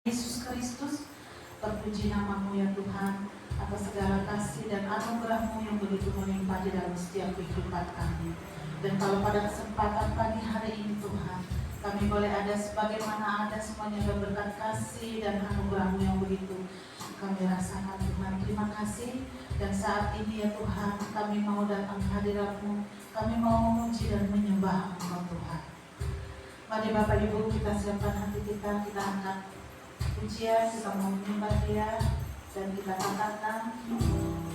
Yesus Kristus, terpuji nama-Mu ya Tuhan, atas segala kasih dan anugerah-Mu yang begitu melimpah di dalam setiap kehidupan kami. Dan kalau pada kesempatan pagi hari ini Tuhan, kami boleh ada sebagaimana ada semuanya berkat kasih dan anugerah-Mu yang begitu kami rasakan Tuhan. Terima kasih. Dan saat ini ya Tuhan, kami mau datang ke hadirat-Mu, kami mau memuji dan menyembah Engkau Tuhan. Mari Bapak Ibu kita siapkan hati kita angkat pujian, kita mau menyembah Dia dan kita katakan yang berubah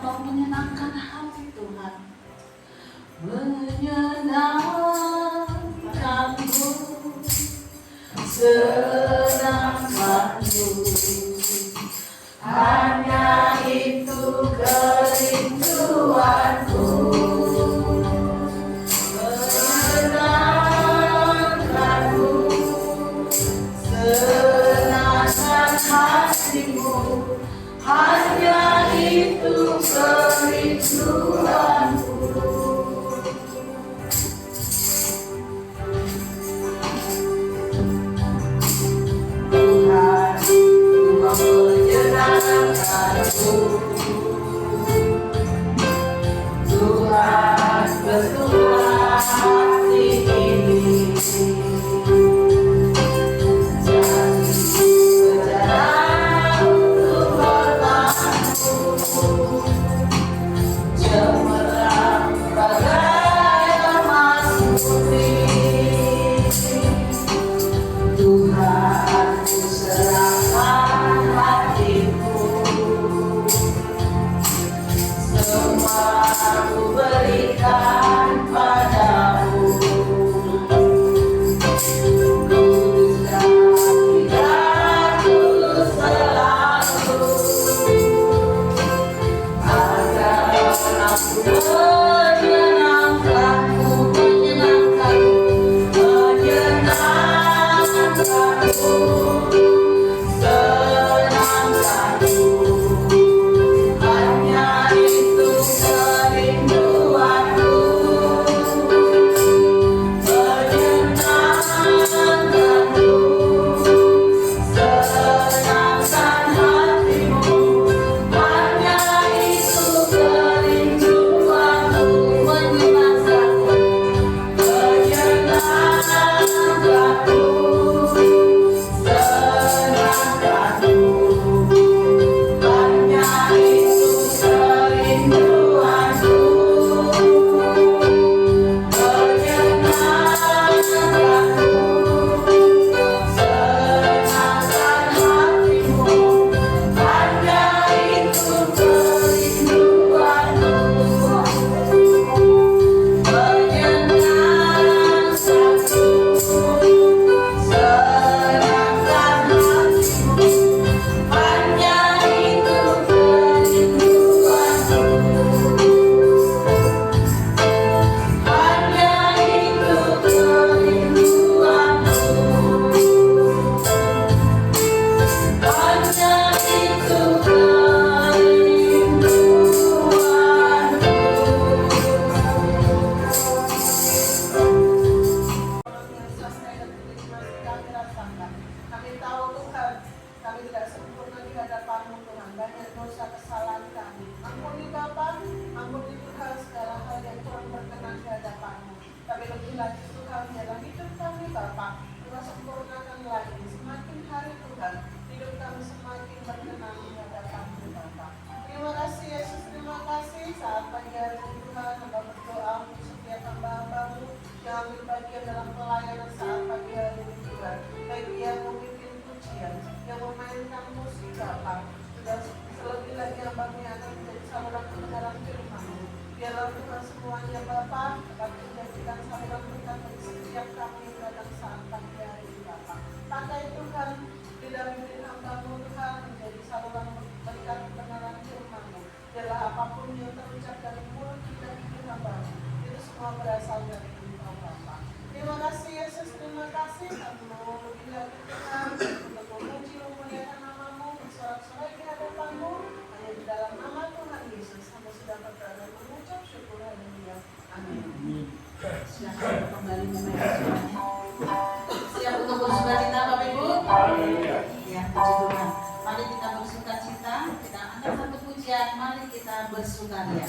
Engkau menyenangkan hati Tuhan, menyenangkanku, senangkanku, hanya itu kerinduanku. Menyenangkanku, senangkan hatimu, hanya itu kerinduanku. Tuhan, Engkau menyenangkanku. Tuhan, bertuah hati ini. Mari kita bersukaria.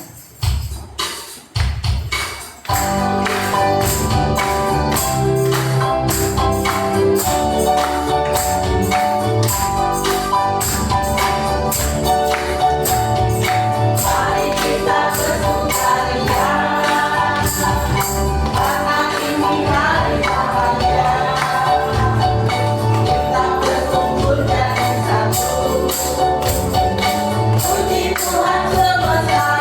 Puji Tuhan semesta.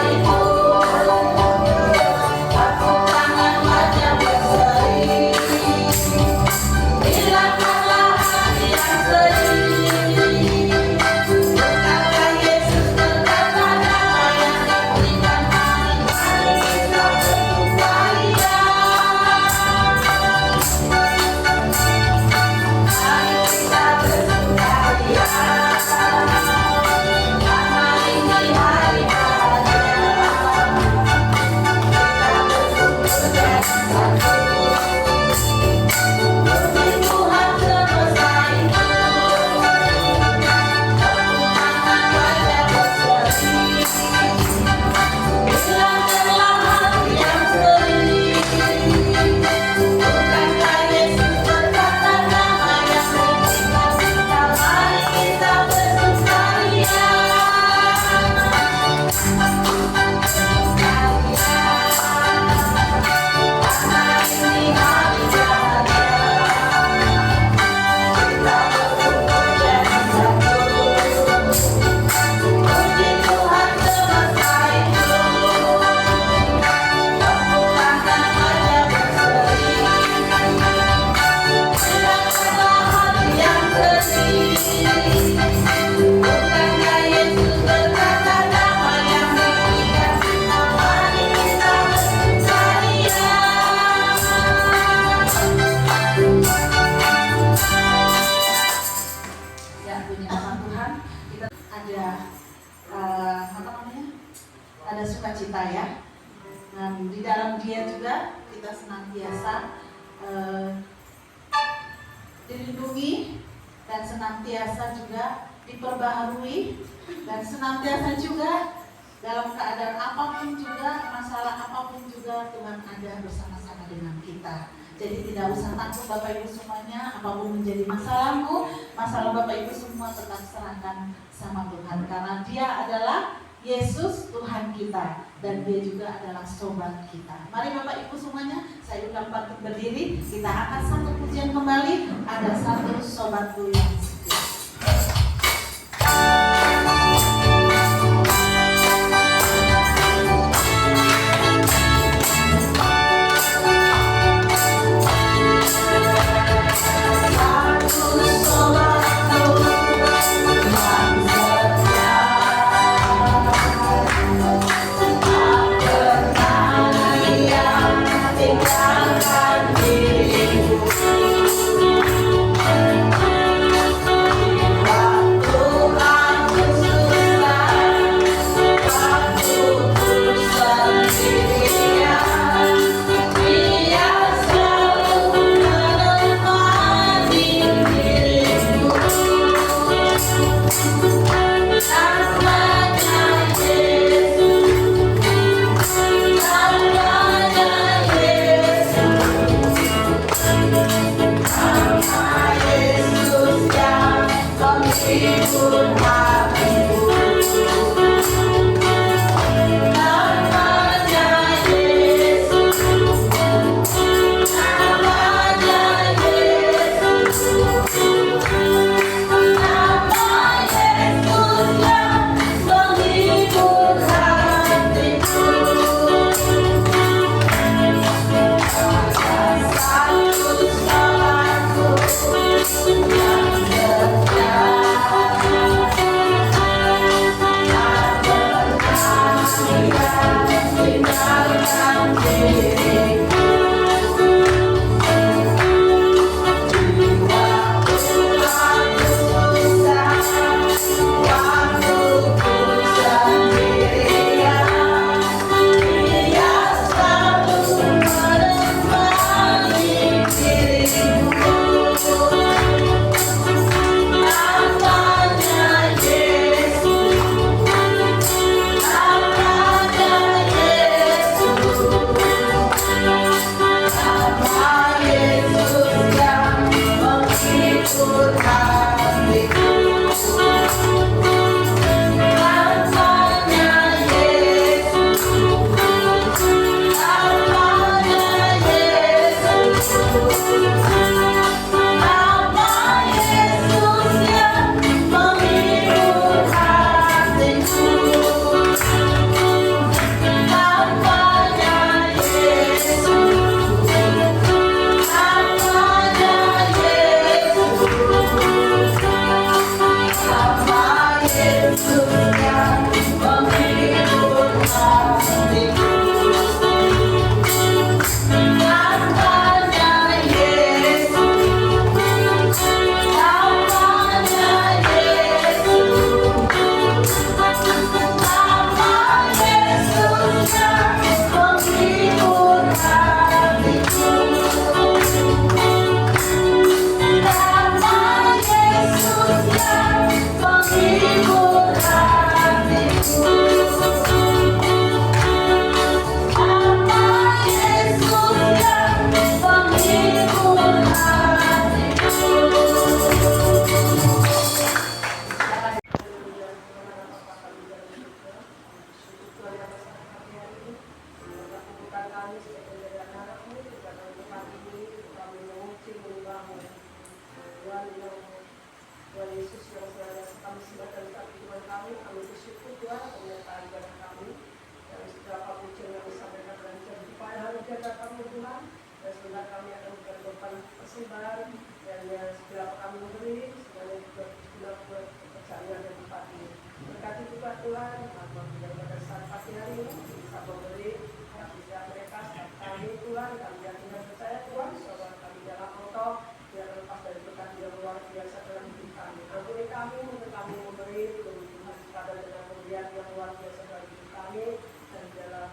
sukacita ya. Dan di dalam Dia juga kita senantiasa dilindungi dan senantiasa juga diperbaharui dan senantiasa juga dalam keadaan apapun juga, masalah apapun juga, Tuhan ada bersama-sama dengan kita. Jadi tidak usah takut Bapak Ibu semuanya, apapun menjadi masalahmu, masalah Bapak Ibu semua tetap serahkan sama Tuhan. Karena Dia adalah Yesus Tuhan kita dan Dia juga adalah sobat kita. Mari Bapak Ibu semuanya, saya undang bangkit berdiri. Kita akan satu pujian kembali. Ada satu sobatku yang setia. Kami memberi kebutuhan pada dengan pemberian yang luar biasa bagi kami dan dalam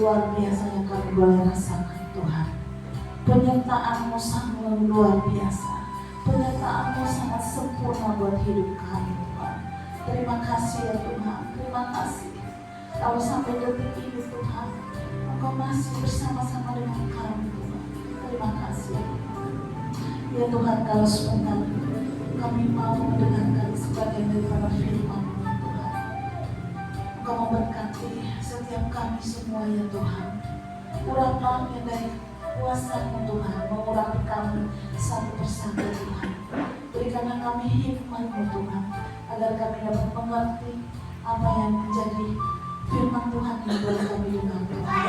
luar biasa yang kami boleh rasakan Tuhan. Penyertaan-Mu sangat luar biasa. Penyertaan-Mu sangat sempurna buat hidup kami Tuhan. Terima kasih ya Tuhan. Terima kasih. Kalau sampai detik ini Tuhan, Engkau masih bersama-sama dengan kami Tuhan. Terima kasih ya Tuhan. Ya Tuhan, kalau sebentar kami mau mendengarkan sebagian daripada firman-Mu Tuhan. Engkau memberkati setiap kami semua ya Tuhan. Urapannya dari kuasa-Mu Tuhan, mengurapi kami satu persatu Tuhan. Berikanlah kami hikmat-Mu Tuhan, agar kami dapat mengerti apa yang menjadi firman Tuhan yang boleh kami dengar Tuhan.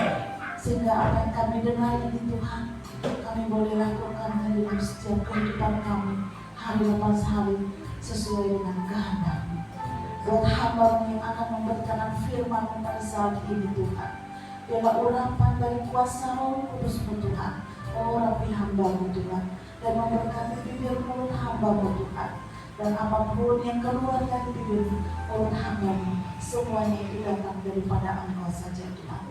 Sehingga apa yang kami dengar ini Tuhan, kami boleh lakukan di dalam setiap kehidupan kami hari lepas hari sesuai dengan kehendak-Mu. Buat hamba-Mu yang akan memberitakan firman-Mu pada saat ini Tuhan, biarlah urapan dari kuasa Roh Kudus-Mu Tuhan mengurapi hamba-Mu Tuhan, dan memberkati bibir mulut hamba-Mu Tuhan, dan apapun yang keluar dari bibir mulut hamba-Mu, semuanya itu datang daripada Engkau saja Tuhan.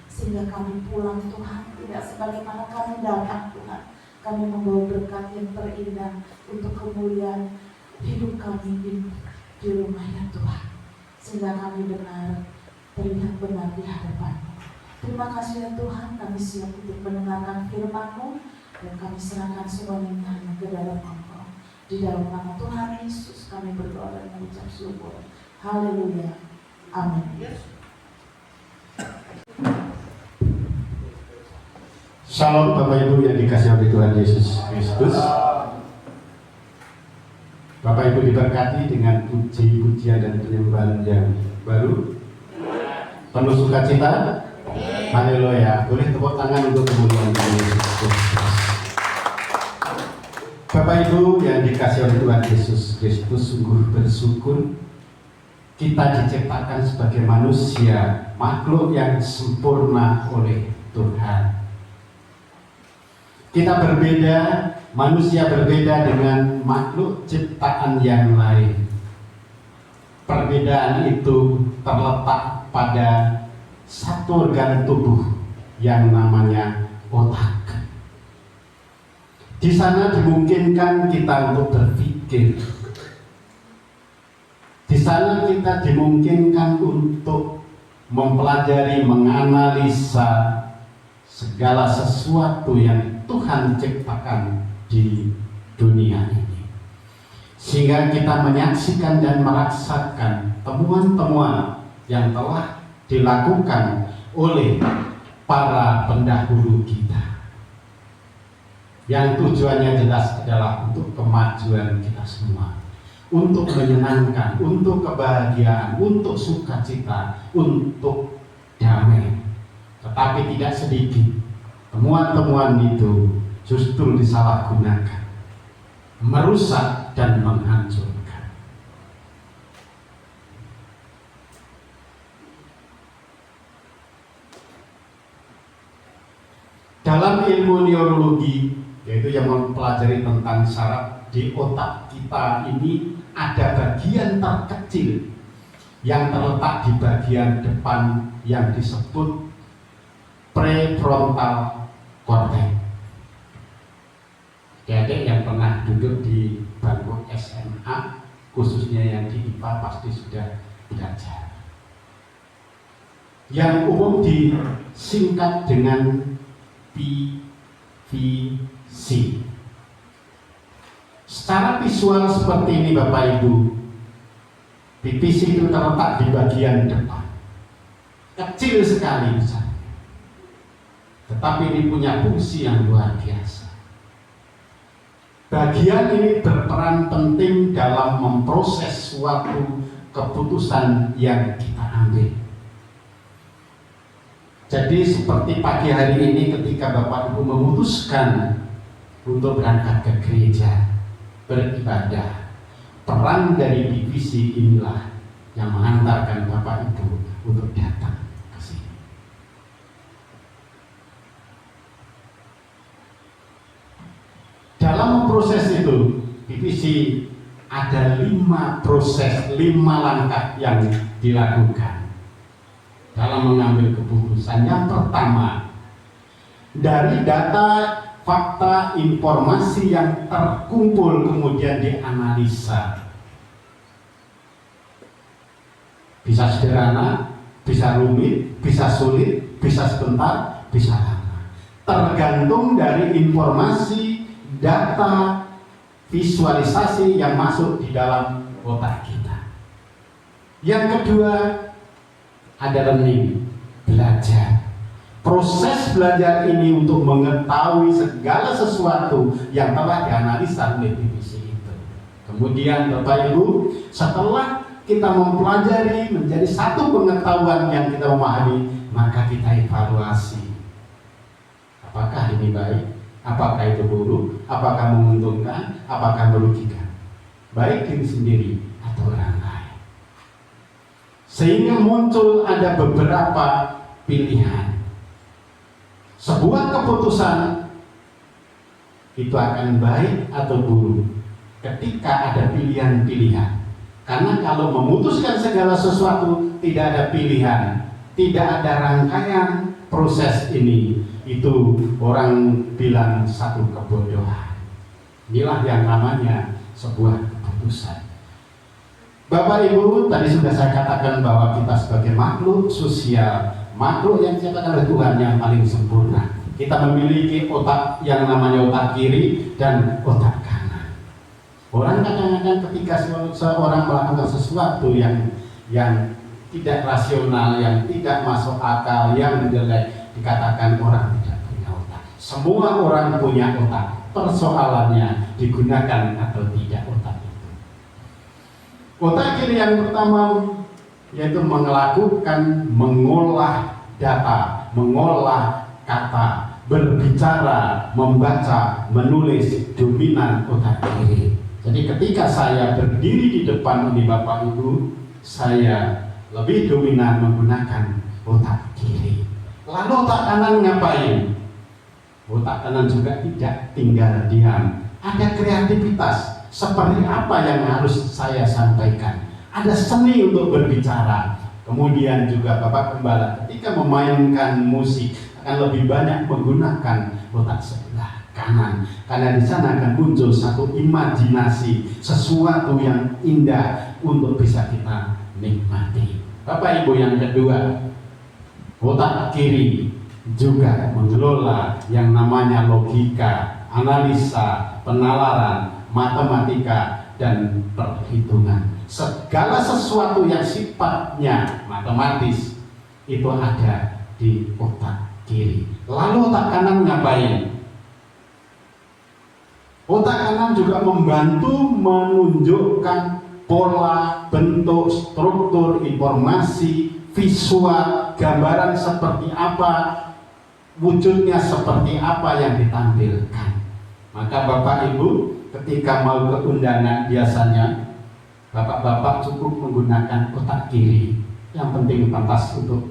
Sehingga kami pulang Tuhan tidak sebagaimana kami datang Tuhan. Kami membawa berkat yang terindah untuk kemuliaan hidup kami di rumah-Nya Tuhan. Sehingga kami benar terlihat benar di hadapan-Mu. Terima kasih ya Tuhan, kami siap untuk mendengarkan firman-Mu, dan kami serahkan semuanya hanya ke dalam Engkau. Di dalam nama Tuhan Yesus kami berdoa dan mengucap syukur. Haleluya. Amin. Shalom Bapak Ibu yang dikasihi oleh Tuhan Yesus Kristus. Bapak Ibu diberkati dengan puji-pujian dan penyembahan yang baru. Penuh sukacita. Haleluya. Boleh tepuk tangan untuk kemuliaan Tuhan Yesus Kristus. Bapak Ibu yang dikasihi oleh Tuhan Yesus Kristus, sungguh bersyukur kita diciptakan sebagai manusia, makhluk yang sempurna oleh Tuhan. Kita berbeda, manusia berbeda dengan makhluk ciptaan yang lain. Perbedaan itu terletak pada satu organ tubuh yang namanya otak. Di sana dimungkinkan kita untuk berpikir. Di sana kita dimungkinkan untuk mempelajari, menganalisa segala sesuatu yang Tuhan ciptakan di dunia ini, sehingga kita menyaksikan dan merasakan temuan-temuan yang telah dilakukan oleh para pendahulu kita, yang tujuannya jelas adalah untuk kemajuan kita semua, untuk menyenangkan, untuk kebahagiaan, untuk sukacita, untuk damai. Tetapi tidak sedikit temuan-temuan itu justru disalahgunakan, merusak dan menghancurkan. Dalam ilmu neurologi, yaitu yang mempelajari tentang saraf, di otak kita ini ada bagian terkecil yang terletak di bagian depan yang disebut prefrontal cortex. Adik yang pernah duduk di bangku SMA, khususnya yang di IPA, pasti sudah belajar. Yang umum disingkat dengan PVC. Secara visual seperti ini Bapak Ibu, PVC itu terletak di bagian depan, kecil sekali misalnya, tetapi ini punya fungsi yang luar biasa. Bagian ini berperan penting dalam memproses suatu keputusan yang kita ambil. Jadi seperti pagi hari ini ketika Bapak Ibu memutuskan untuk berangkat ke gereja beribadah, peran dari PVC inilah yang mengantarkan Bapak Ibu untuk datang ke sini. Dalam memproses itu, PVC ada 5 proses, 5 langkah yang dilakukan dalam mengambil keputusan. Yang pertama, dari data, fakta, informasi yang terkumpul kemudian dianalisa. Bisa sederhana, bisa rumit, bisa sulit, bisa sebentar, bisa lama. Tergantung dari informasi, data, visualisasi yang masuk di dalam otak kita. Yang kedua, ada learning, belajar. Proses belajar ini untuk mengetahui segala sesuatu yang telah dianalisa oleh PVC itu. Kemudian Bapak Ibu, setelah kita mempelajari menjadi satu pengetahuan yang kita memahami, maka kita evaluasi. Apakah ini baik? Apakah itu buruk? Apakah menguntungkan? Apakah merugikan? Baik diri sendiri atau orang lain. Sehingga muncul ada beberapa pilihan. Sebuah keputusan itu akan baik atau buruk ketika ada pilihan-pilihan. Karena kalau memutuskan segala sesuatu tidak ada pilihan, tidak ada rangkaian proses ini, itu orang bilang satu kebodohan. Inilah yang namanya sebuah keputusan. Bapak Ibu, tadi sudah saya katakan bahwa kita sebagai makhluk sosial, makhluk yang diciptakan oleh Tuhan yang paling sempurna. Kita memiliki otak yang namanya otak kiri dan otak kanan. Orang kadang-kadang ketika seorang melakukan sesuatu yang tidak rasional, yang tidak masuk akal, yang jelek, dikatakan orang tidak punya otak. Semua orang punya otak. Persoalannya digunakan atau tidak otak itu. Otak kiri yang pertama yaitu mengolah data, mengolah kata, berbicara, membaca, menulis, dominan otak kiri. Jadi ketika saya berdiri di depan ini Bapak Ibu, saya lebih dominan menggunakan otak kiri. Lalu otak kanan ngapain? Otak kanan juga tidak tinggal diam. Ada kreativitas. Seperti apa yang harus saya sampaikan? Ada seni untuk berbicara. Kemudian juga Bapak Gembala ketika memainkan musik akan lebih banyak menggunakan otak sebelah kanan. Karena di sana akan muncul satu imajinasi, sesuatu yang indah untuk bisa kita nikmati. Bapak Ibu yang kedua, otak kiri juga mengelola yang namanya logika, analisa, penalaran, matematika, dan perhitungan. Segala sesuatu yang sifatnya matematis itu ada di otak kiri. Lalu otak kanan ngapain? Otak kanan juga membantu menunjukkan pola, bentuk, struktur, informasi, visual, gambaran seperti apa, wujudnya seperti apa yang ditampilkan. Maka Bapak Ibu ketika mau ke undangan biasanya Bapak-bapak cukup menggunakan otak kiri. Yang penting pantas untuk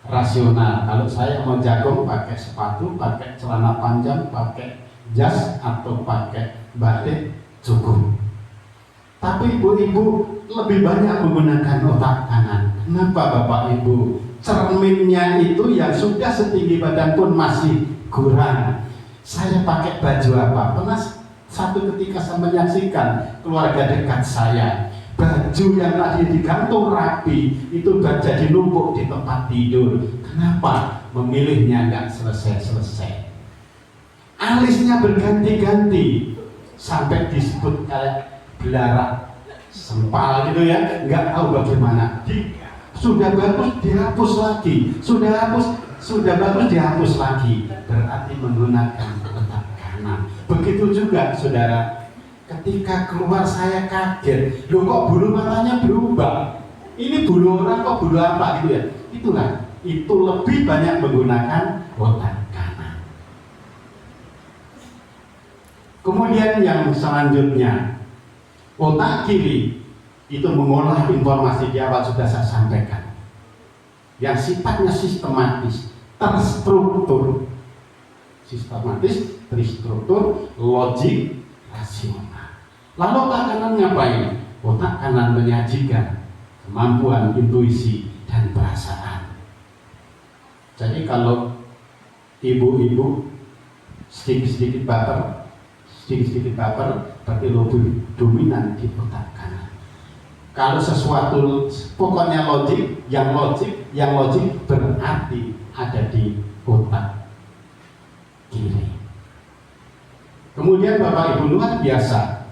rasional. Kalau saya mau jagung pakai sepatu, pakai celana panjang, pakai jas atau pakai batik cukup. Tapi ibu-ibu lebih banyak menggunakan otak kanan. Kenapa Bapak Ibu? Cerminnya itu yang sudah setinggi badan pun masih kurang. Saya pakai baju apa? Pernah satu ketika saya menyaksikan keluarga dekat saya, baju yang tadi digantung rapi itu jadi numpuk di tempat tidur. Kenapa? Memilihnya nggak selesai-selesai. Alisnya berganti-ganti sampai disebut kayak belarak sempal gitu ya, nggak tahu bagaimana. Sudah bagus dihapus lagi, sudah bagus dihapus lagi. Berarti menggunakan otak kanan. Begitu juga saudara, ketika keluar saya kaget, loh kok bulu matanya berubah? Ini bulu orang kok bulu apa gitu ya? Itulah, itu lebih banyak menggunakan otak kanan. Kemudian yang selanjutnya, otak kiri itu mengolah informasi di awal sudah saya sampaikan, yang sifatnya sistematis, terstruktur, logik, rasional. Lalu otak kanan ngapain? Otak kanan menyajikan kemampuan intuisi dan perasaan. Jadi kalau ibu-ibu sedikit-sedikit baper, berarti lebih dominan di otak kanan. Kalau sesuatu pokoknya logik berarti ada di otak kiri. Kemudian Bapak Ibu luar biasa,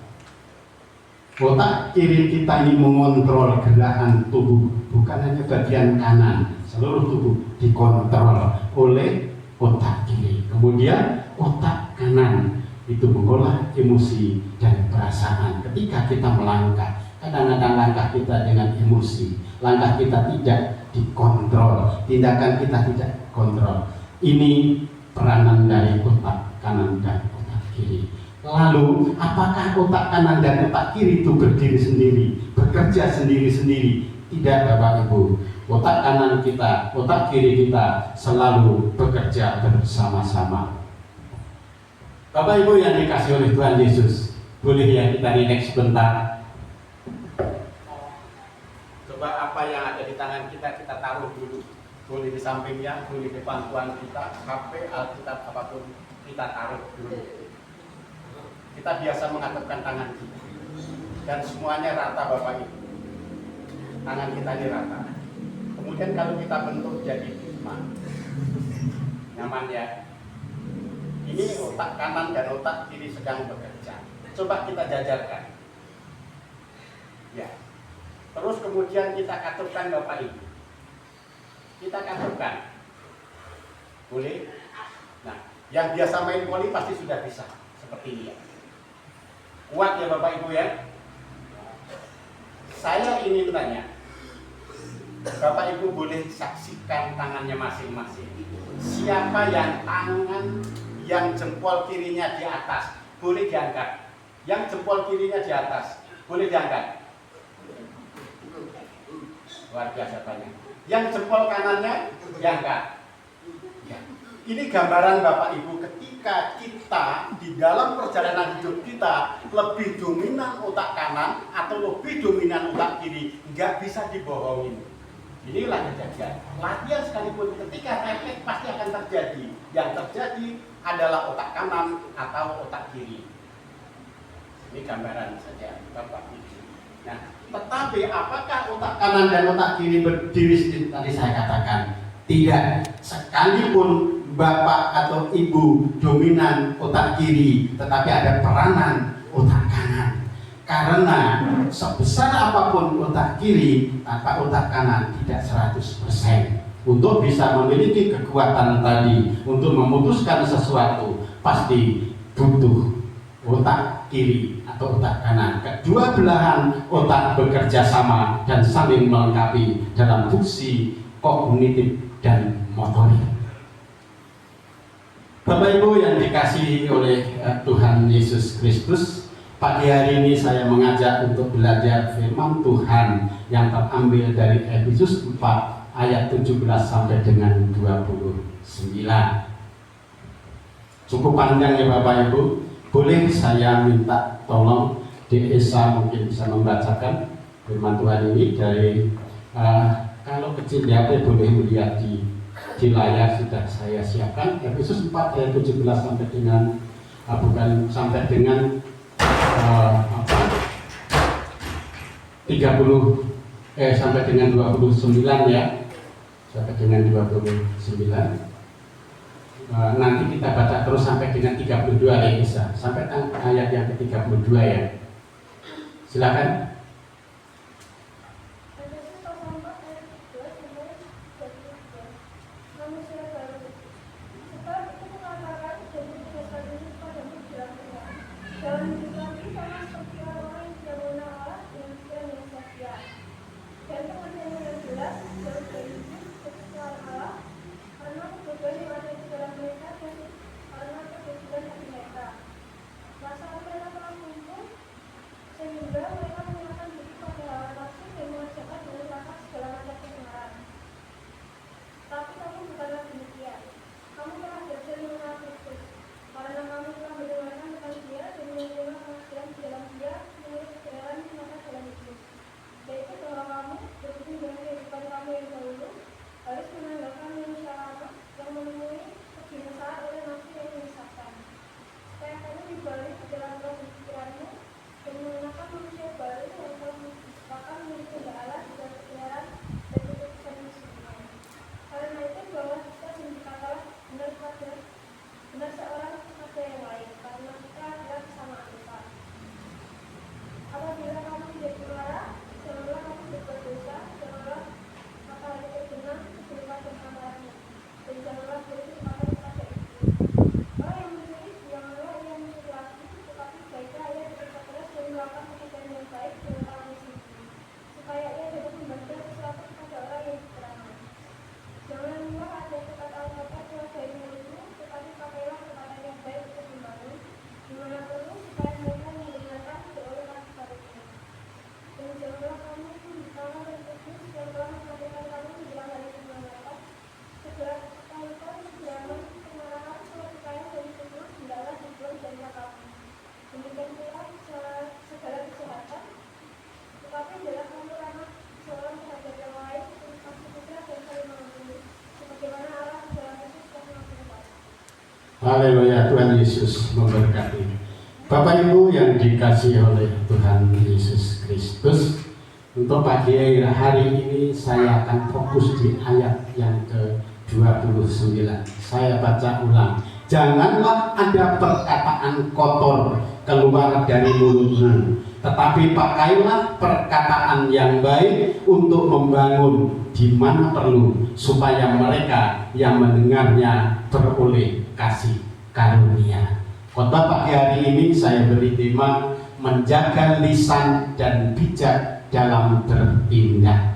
otak kiri kita ini mengontrol gerakan tubuh, bukan hanya bagian kanan, seluruh tubuh dikontrol oleh otak kiri. Kemudian otak kanan itu mengolah emosi dan perasaan. Ketika kita melangkah, kadang-kadang langkah kita dengan emosi, langkah kita tidak dikontrol, tindakan kita tidak kontrol. Ini peranan dari otak kanan dan otak kiri. Lalu apakah otak kanan dan otak kiri itu berdiri sendiri, bekerja sendiri-sendiri? Tidak Bapak Ibu. Otak kanan kita, otak kiri kita selalu bekerja bersama-sama. Bapak Ibu yang dikasih oleh Tuhan Yesus, boleh ya kita relax sebentar? Coba apa yang ada di tangan kita taruh dulu. Boleh di sampingnya, boleh di pangkuan kita, HP, Alkitab, apapun kita taruh dulu. Kita biasa mengatupkan tangan kita, dan semuanya rata Bapak Ibu. Tangan kita ini rata. Kemudian kalau kita bentuk jadi lima, nyaman ya. Ini otak kanan dan otak kiri sedang bekerja. Coba kita jajarkan. Ya. Terus kemudian kita katupkan Bapak Ibu. Kita katupkan. Boleh? Nah, Yang biasa main voli pasti sudah bisa seperti ini ya. Kuat ya Bapak Ibu ya. Saya ingin tanya, Bapak Ibu boleh saksikan tangannya masing-masing. Siapa yang tangan yang jempol kirinya di atas boleh diangkat. Yang jempol kirinya di atas boleh diangkat. Luar biasa banyak. Yang jempol kanannya diangkat. Ya. Ini gambaran Bapak Ibu ketika kita di dalam perjalanan hidup kita lebih dominan otak kanan atau lebih dominan otak kiri, nggak bisa dibohongin. Inilah kejadian. Latihan sekalipun ketika refleks pasti akan terjadi. Yang terjadi adalah otak kanan atau otak kiri. Ini gambaran saja Bapak Ibu. Nah, tetapi apakah otak kanan dan otak kiri berdiri sendiri? Tadi saya katakan tidak. Sekalipun Bapak atau Ibu dominan otak kiri, tetapi ada peranan otak kanan. Karena sebesar apapun otak kiri, tanpa otak kanan tidak 100%. Untuk bisa memiliki kekuatan tadi, untuk memutuskan sesuatu, pasti butuh otak kiri atau otak kanan. Kedua belahan otak bekerja sama dan saling melengkapi dalam fungsi kognitif dan motorik. Bapak Ibu yang dikasihi oleh Tuhan Yesus Kristus, pagi hari ini saya mengajak untuk belajar firman Tuhan yang terambil dari Efesus 4 ayat 17 sampai dengan 29. Cukup panjang ya Bapak Ibu. Boleh saya minta tolong Esa mungkin bisa membacakan firman Tuhan ini dari kalau kecil di HP boleh melihat di layar sudah saya siapkan. Efesus 4 ayat 17 sampai dengan bukan sampai dengan 30 sampai dengan 29 ya. Sampai dengan 29. Nanti kita baca terus sampai dengan 32 ya bisa. Sampai ayat yang ke-32 ya. Silakan. Haleluya, Tuhan Yesus memberkati. Bapak Ibu yang dikasihi oleh Tuhan Yesus Kristus, untuk pagi hari ini saya akan fokus di ayat yang ke-29. Saya baca ulang. Janganlah ada perkataan kotor keluar dari mulutmu, tetapi pakailah perkataan yang baik untuk membangun di mana perlu, supaya mereka yang mendengarnya beroleh kasih karunia. Khotbah pagi hari ini saya beri tema menjaga lisan dan bijak dalam bertindak.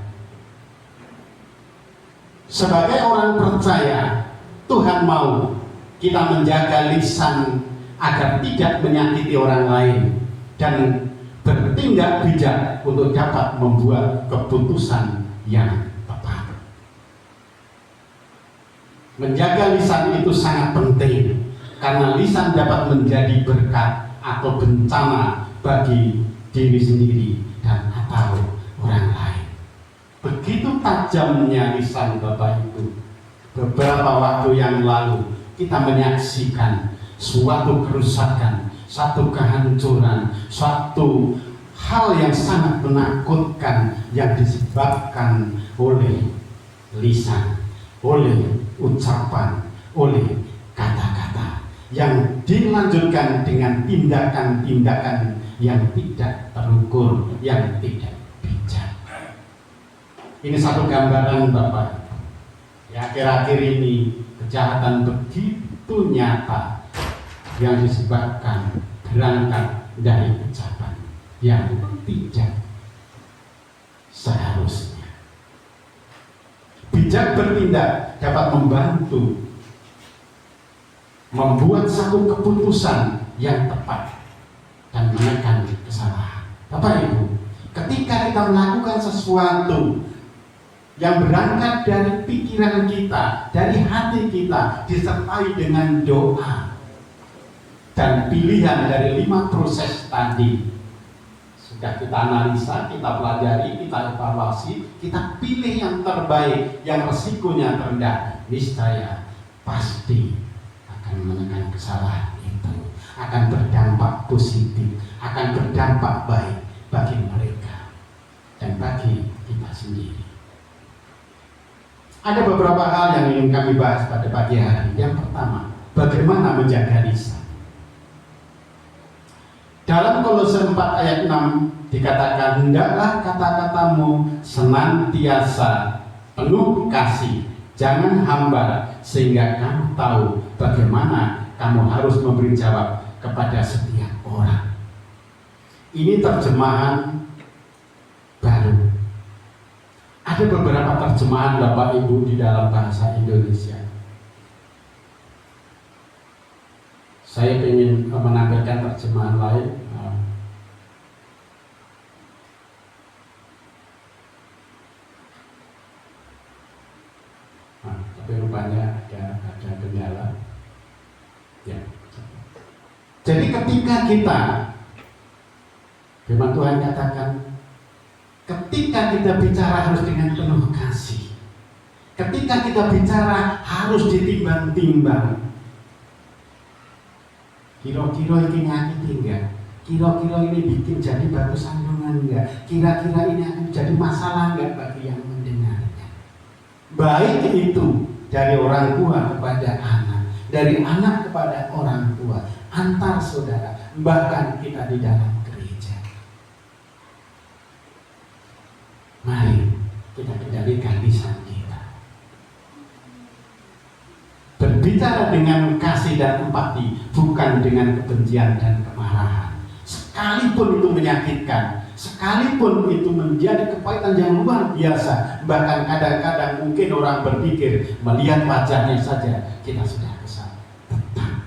Sebagai orang percaya, Tuhan mau kita menjaga lisan agar tidak menyakiti orang lain dan bertindak bijak untuk dapat membuat keputusan yang tepat. Menjaga lisan itu sangat penting karena lisan dapat menjadi berkat atau bencana bagi diri sendiri dan atau orang lain. Begitu tajamnya lisan Bapak Ibu. Beberapa waktu yang lalu kita menyaksikan suatu kerusakan, satu kehancuran, suatu hal yang sangat menakutkan yang disebabkan oleh lisan, oleh ucapan, oleh kata-kata yang dilanjutkan dengan tindakan-tindakan yang tidak terukur, yang tidak bijak. Ini satu gambaran Bapak. Ya, akhir-akhir ini kejahatan begitu nyata yang disebabkan berangkat dari ucapan yang tidak seharusnya. Bijak bertindak dapat membantu membuat satu keputusan yang tepat dan menekan kesalahan. Bapak Ibu, ketika kita melakukan sesuatu yang berangkat dari pikiran kita, dari hati kita, disertai dengan doa dan pilihan dari 5 proses tadi, sudah kita analisa, kita pelajari, kita evaluasi, kita pilih yang terbaik, yang resikonya rendah, niscaya pasti akan menekan kesalahan itu, akan berdampak positif, akan berdampak baik bagi mereka dan bagi kita sendiri. Ada beberapa hal yang ingin kami bahas pada pagi hari. Yang pertama, bagaimana menjaga lisan. Dalam Kolose 4 ayat 6 dikatakan, hendaklah kata-katamu senantiasa penuh kasih, jangan hambar, sehingga kamu tahu bagaimana kamu harus memberi jawab kepada setiap orang. Ini terjemahan baru. Ada beberapa terjemahan Bapak Ibu di dalam bahasa Indonesia. Saya ingin menampilkan terjemahan lain. Tapi rupanya ada kendala. Ya. Jadi ketika kita, firman Tuhan katakan, ketika kita bicara harus dengan penuh kasih. Ketika kita bicara harus ditimbang-timbang. Kira-kira ini nyakiti enggak? Kira-kira ini bikin jadi batu sandungan enggak? Kira-kira ini akan jadi masalah enggak bagi yang mendengarnya? Baik itu dari orang tua kepada anak, dari anak kepada orang tua, antar saudara, bahkan kita di dalam gereja. Mari kita kendalikan lisan kita. Berbicara dengan kasih dan empati, bukan dengan kebencian dan kemarahan. Sekalipun itu menyakitkan, sekalipun itu menjadi kepahitan yang luar biasa, bahkan kadang-kadang mungkin orang berpikir melihat wajahnya saja kita sudah kesal. Tetap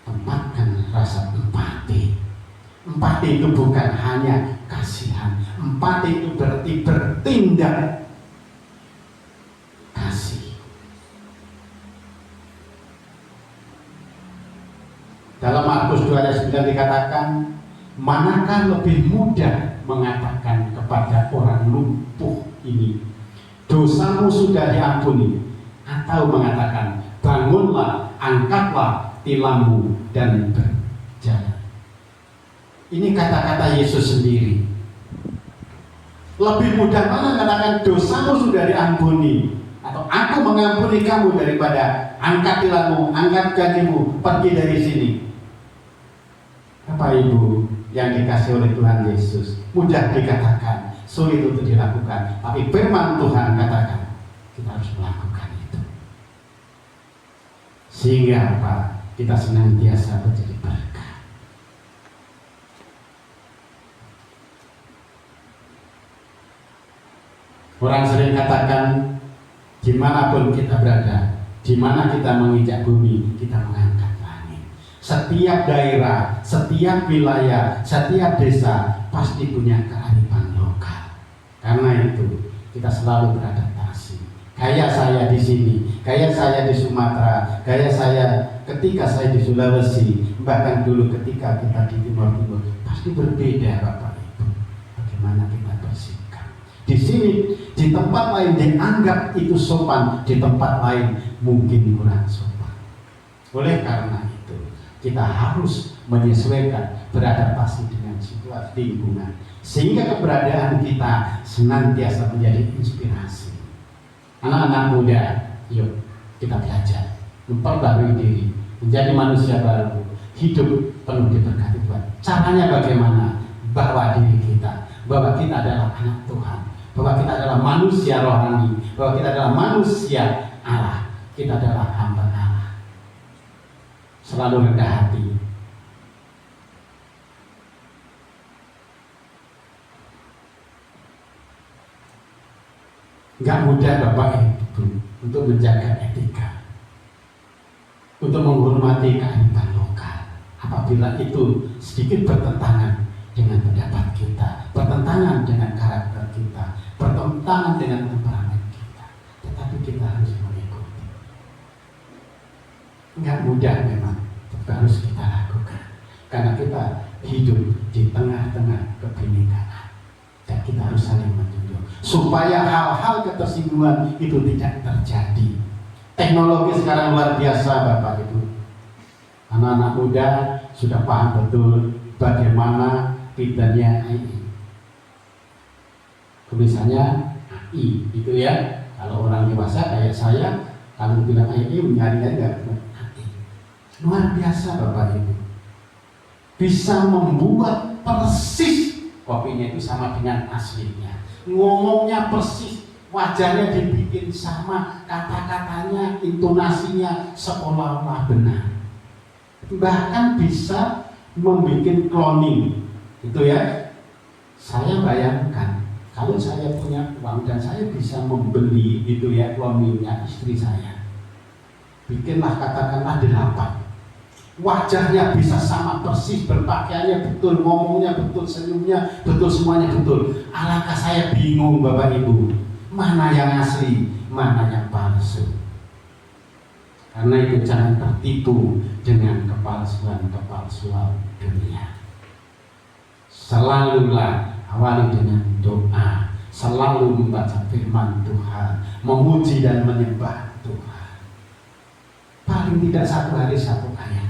tempatkan rasa empati. Empati itu bukan hanya kasihan. Empati itu berarti bertindak kasih. Dalam Markus 2 ayat 9 dikatakan, manakah lebih mudah mengatakan kepada orang lumpuh ini, dosamu sudah diampuni, atau mengatakan, bangunlah, angkatlah tilammu dan berjalan. Ini kata-kata Yesus sendiri. Lebih mudah mana mengatakan dosamu sudah diampuni, atau aku mengampuni kamu, daripada angkat tilammu, angkat kakimu, pergi dari sini. Bapak Ibu yang dikasih oleh Tuhan Yesus, mudah dikatakan, sulit untuk dilakukan, tapi firman Tuhan katakan kita harus melakukan itu. Sehingga apa? Kita senantiasa menjadi berkah. Orang sering katakan, dimanapun kita berada, dimana kita menginjak bumi, kita mengangkat langit. Setiap daerah, setiap wilayah, setiap desa pasti punya kearifan lokal. Karena itu kita selalu beradaptasi. Kayak saya di sini, kayak saya di Sumatera, kayak saya ketika saya di Sulawesi, bahkan dulu ketika kita di Timur Timur, pasti berbeda Bapak Ibu. Bagaimana kita bersikap? Di sini, di tempat lain dianggap itu sopan, di tempat lain mungkin kurang sopan. Oleh karena itu, kita harus menyesuaikan, beradaptasi dengan situasi lingkungan, sehingga keberadaan kita senantiasa menjadi inspirasi. Anak-anak muda, yuk kita belajar, memperbarui diri, menjadi manusia baru, hidup penuh diberkati Tuhan. Caranya bagaimana? Bawa diri kita, bahwa kita adalah anak Tuhan, bahwa kita adalah manusia rohani, bahwa kita adalah manusia Allah, kita adalah hamba Allah. Selalu rendah hati. Gak mudah Bapak Ibu untuk menjaga etika, untuk menghormati kearifan lokal. Apabila itu sedikit bertentangan dengan pendapat kita, bertentangan dengan karakter kita, bertentangan dengan temperamen kita, tetapi kita harus mengikuti. Gak mudah memang, tapi harus kita lakukan, karena kita hidup di tengah-tengah kebinekaan, dan kita harus saling menjunjung supaya hal-hal ketersinggungan itu tidak terjadi. Teknologi sekarang luar biasa Bapak Ibu. Anak-anak muda sudah paham betul bagaimana fiturnya AI. Tulisannya AI gitu ya. Kalau orang dewasa kayak saya, kalau bilang AI mencari enggak AI. Luar biasa Bapak Ibu. Bisa membuat persis kopinya itu sama dengan aslinya. Ngomongnya persis, wajahnya dibikin sama, kata-katanya, intonasinya seolah-olah benar. Bahkan bisa membuat cloning, gitu ya. Saya bayangkan kalau saya punya uang dan saya bisa membeli gitu ya cloningnya istri saya, bikinlah katakanlah 8. Wajahnya bisa sama persis, berpakaiannya betul, ngomongnya betul, senyumnya betul, semuanya betul. Alangkah saya bingung Bapak Ibu, mana yang asli, mana yang palsu. Karena itu jangan tertipu dengan kepalsuan dunia. Selalulah awali dengan doa, selalu membaca firman Tuhan, memuji dan menyembah Tuhan. Paling tidak 1 hari 1 ayat.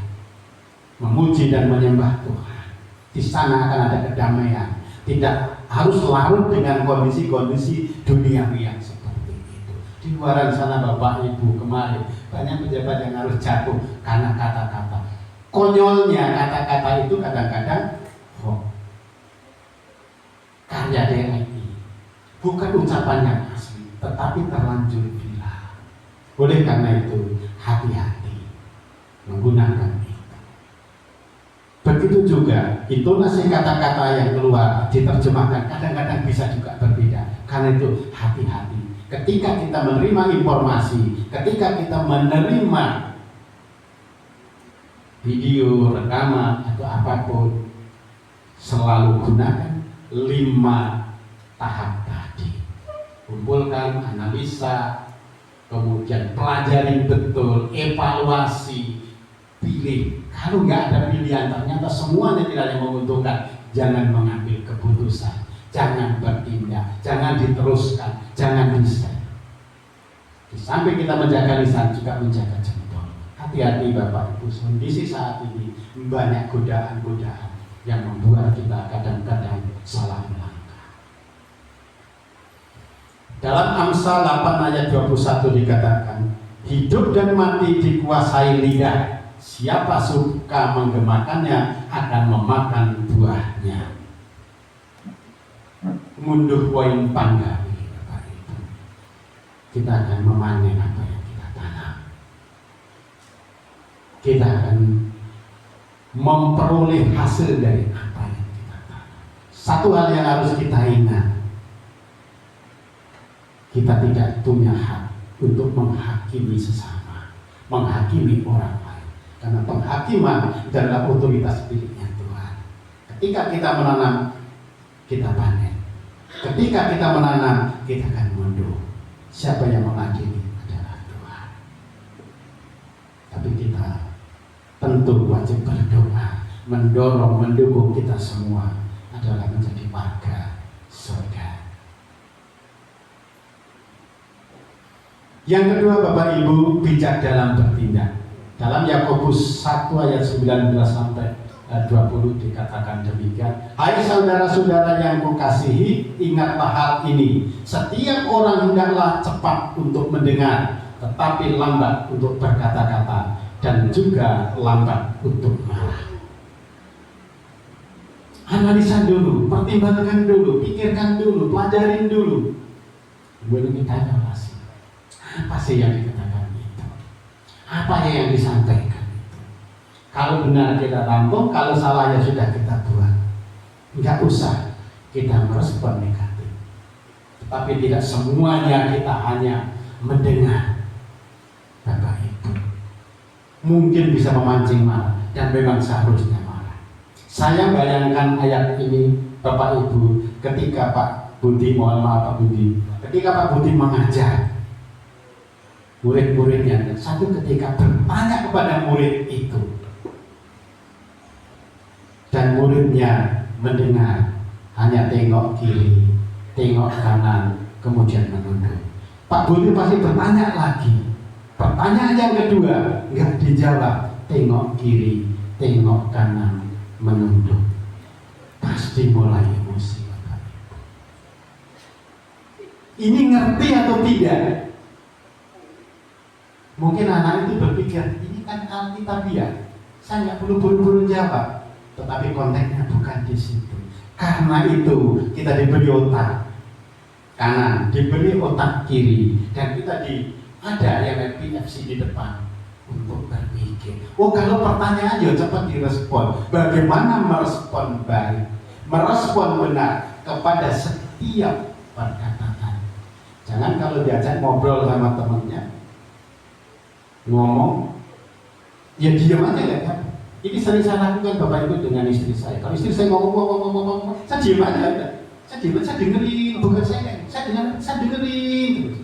Memuji dan menyembah Tuhan. Di sana akan ada kedamaian. Tidak harus larut dengan kondisi-kondisi duniawi yang seperti itu. Di luar sana Bapak Ibu kemarin banyak pejabat yang harus jatuh karena kata-kata. Konyolnya kata-kata itu kadang-kadang karya DNI, bukan ucapan yang asli, tetapi terlanjur gila. Oleh karena itu hati-hati menggunakan. Begitu juga intonasi kata-kata yang keluar diterjemahkan kadang-kadang bisa juga berbeda. Karena itu hati-hati. Ketika kita menerima informasi, ketika kita menerima video, rekaman atau apapun, selalu gunakan 5 tahap tadi. Kumpulkan, analisa, kemudian pelajari betul, evaluasi, pilih. Kalau nggak ada pilihan, ternyata semuanya tidak ada yang menguntungkan, jangan mengambil keputusan, jangan bertindak, jangan diteruskan, jangan di-share. Di samping kita menjaga lisan, juga menjaga jempol. Hati-hati Bapak Ibu, kondisi saat ini banyak godaan-godaan yang membuat kita kadang-kadang salah melangkah. Dalam Amsal 8 ayat 21 dikatakan, hidup dan mati dikuasai lidah. Siapa suka menggemakannya akan memakan buahnya. Mundur poin panggawi Bapak Ibu. Kita akan memanen apa yang kita tanam. kita akan memperoleh hasil dari apa yang kita tanam. Satu hal yang harus kita ingat, kita tidak punya hak untuk menghakimi sesama, menghakimi orang lain, karena penghakiman adalah otoritas miliknya Tuhan. Ketika kita menanam, kita panen. Ketika kita menanam, kita akan mundur. Siapa yang mengadili adalah Tuhan. Tapi kita tentu wajib berdoa, mendorong, mendukung kita semua adalah menjadi warga surga. Yang kedua, Bapak Ibu, bijak dalam bertindak. Dalam Yakobus 1 ayat 19 sampai 20 dikatakan demikian. Hai saudara-saudara yang kukasihi, ingatlah hal ini. Setiap orang hendaklah cepat untuk mendengar, tetapi lambat untuk berkata-kata, dan juga lambat untuk marah. Analisa dulu, pertimbangkan dulu, pikirkan dulu, pelajarin dulu. Kemudian kita evaluasi. Apa sih yang dikatakan itu? Apa yang disampaikan itu? Kalau benar kita tampung, kalau salah ya sudah kita buang. Enggak usah kita merespon negatif. Tetapi tidak semuanya kita hanya mendengar. Bapak Ibu mungkin bisa memancing marah, dan memang seharusnya marah. Saya bayangkan ayat ini, Bapak Ibu, ketika Pak Budi, mohon maaf Pak Budi, ketika Pak Budi mengajar murid-muridnya, dan satu ketika bertanya kepada murid itu, dan muridnya mendengar, hanya tengok kiri, tengok kanan, kemudian menunduk. Pak Budi pasti bertanya lagi. Pertanyaan yang kedua nggak dijawab, tengok kiri, tengok kanan, menunduk. Pasti mulai emosi, Bapak Ibu. Ini ngerti atau tidak? Mungkin anak itu berpikir, ini kan Alkitabiah, saya nggak perlu buru-buru jawab. Tetapi konteksnya bukan di situ. Karena itu kita diberi otak kanan, diberi otak kiri, dan kita ada yang PFC di depan untuk berpikir. Oh, kalau pertanyaan ya cepat direspon. Bagaimana merespon baik, merespon benar kepada setiap perkataan. Jangan kalau diajak ngobrol sama temannya, ngomong, ya diam aja kan. Ini sering saya lakukan Bapak Ibu dengan istri saya. Kalau istri saya ngomong, saya diam aja. Saya dengerin, bukan saya dengerin terus.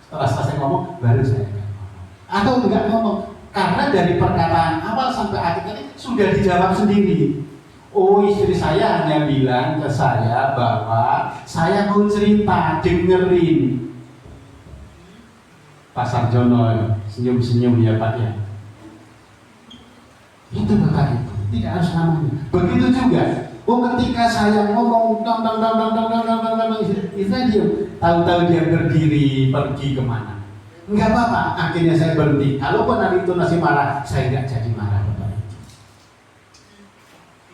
Setelah selesai ngomong, baru saya akan ngomong. Atau enggak ngomong, karena dari perkataan awal sampai akhir tadi sudah dijawab sendiri. Oh, istri saya hanya bilang ke saya bahwa saya mau cerita, dengerin. Pak Sarjono senyum-senyum ya Pak ya. Itu Bapak Ibu, tidak harus namanya. Begitu juga. Oh, ketika saya ngomong istri dia tahu-tahu dia berdiri pergi kemana. Enggak apa-apa, akhirnya saya berhenti. Kalaupun hari itu masih marah, saya enggak jadi marah Bapak Ibu.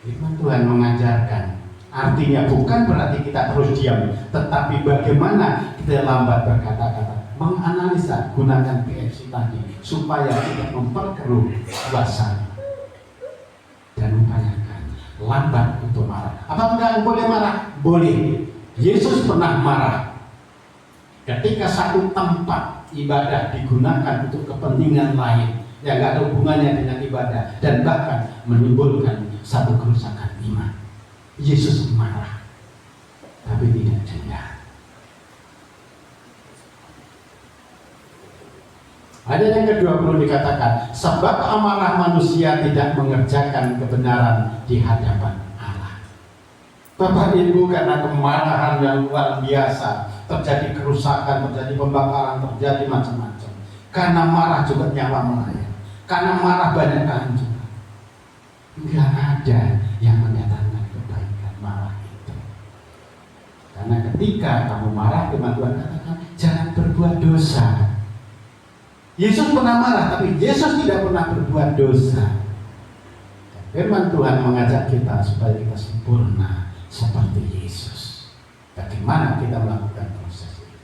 Firman Tuhan mengajarkan, artinya bukan berarti kita terus diam, tetapi bagaimana kita lambat berkata-kata, menganalisa, gunakan PFC tadi supaya tidak memperkeruh suasana dan upayakan lambat untuk marah. Apa enggak boleh marah? Boleh. Yesus pernah marah ketika satu tempat ibadah digunakan untuk kepentingan lain yang enggak ada hubungannya dengan ibadah dan bahkan menimbulkan satu kerusakan iman. Yesus marah, tapi tidak dendam. Ada yang kedua perlu dikatakan, sebab amarah manusia tidak mengerjakan kebenaran di hadapan Allah. Bapak Ibu, karena kemarahan yang luar biasa, terjadi kerusakan, terjadi pembakaran, terjadi macam-macam. Karena marah juga nyawa melayang. Karena marah banyak kehancuran. Enggak ada yang mendatangkan kebaikan marah itu. Karena ketika kamu marah, firman Tuhan katakan, jangan berbuat dosa. Yesus pernah marah, tapi Yesus tidak pernah berbuat dosa. Firman Tuhan mengajak kita supaya kita sempurna seperti Yesus. Bagaimana kita melakukan proses ini?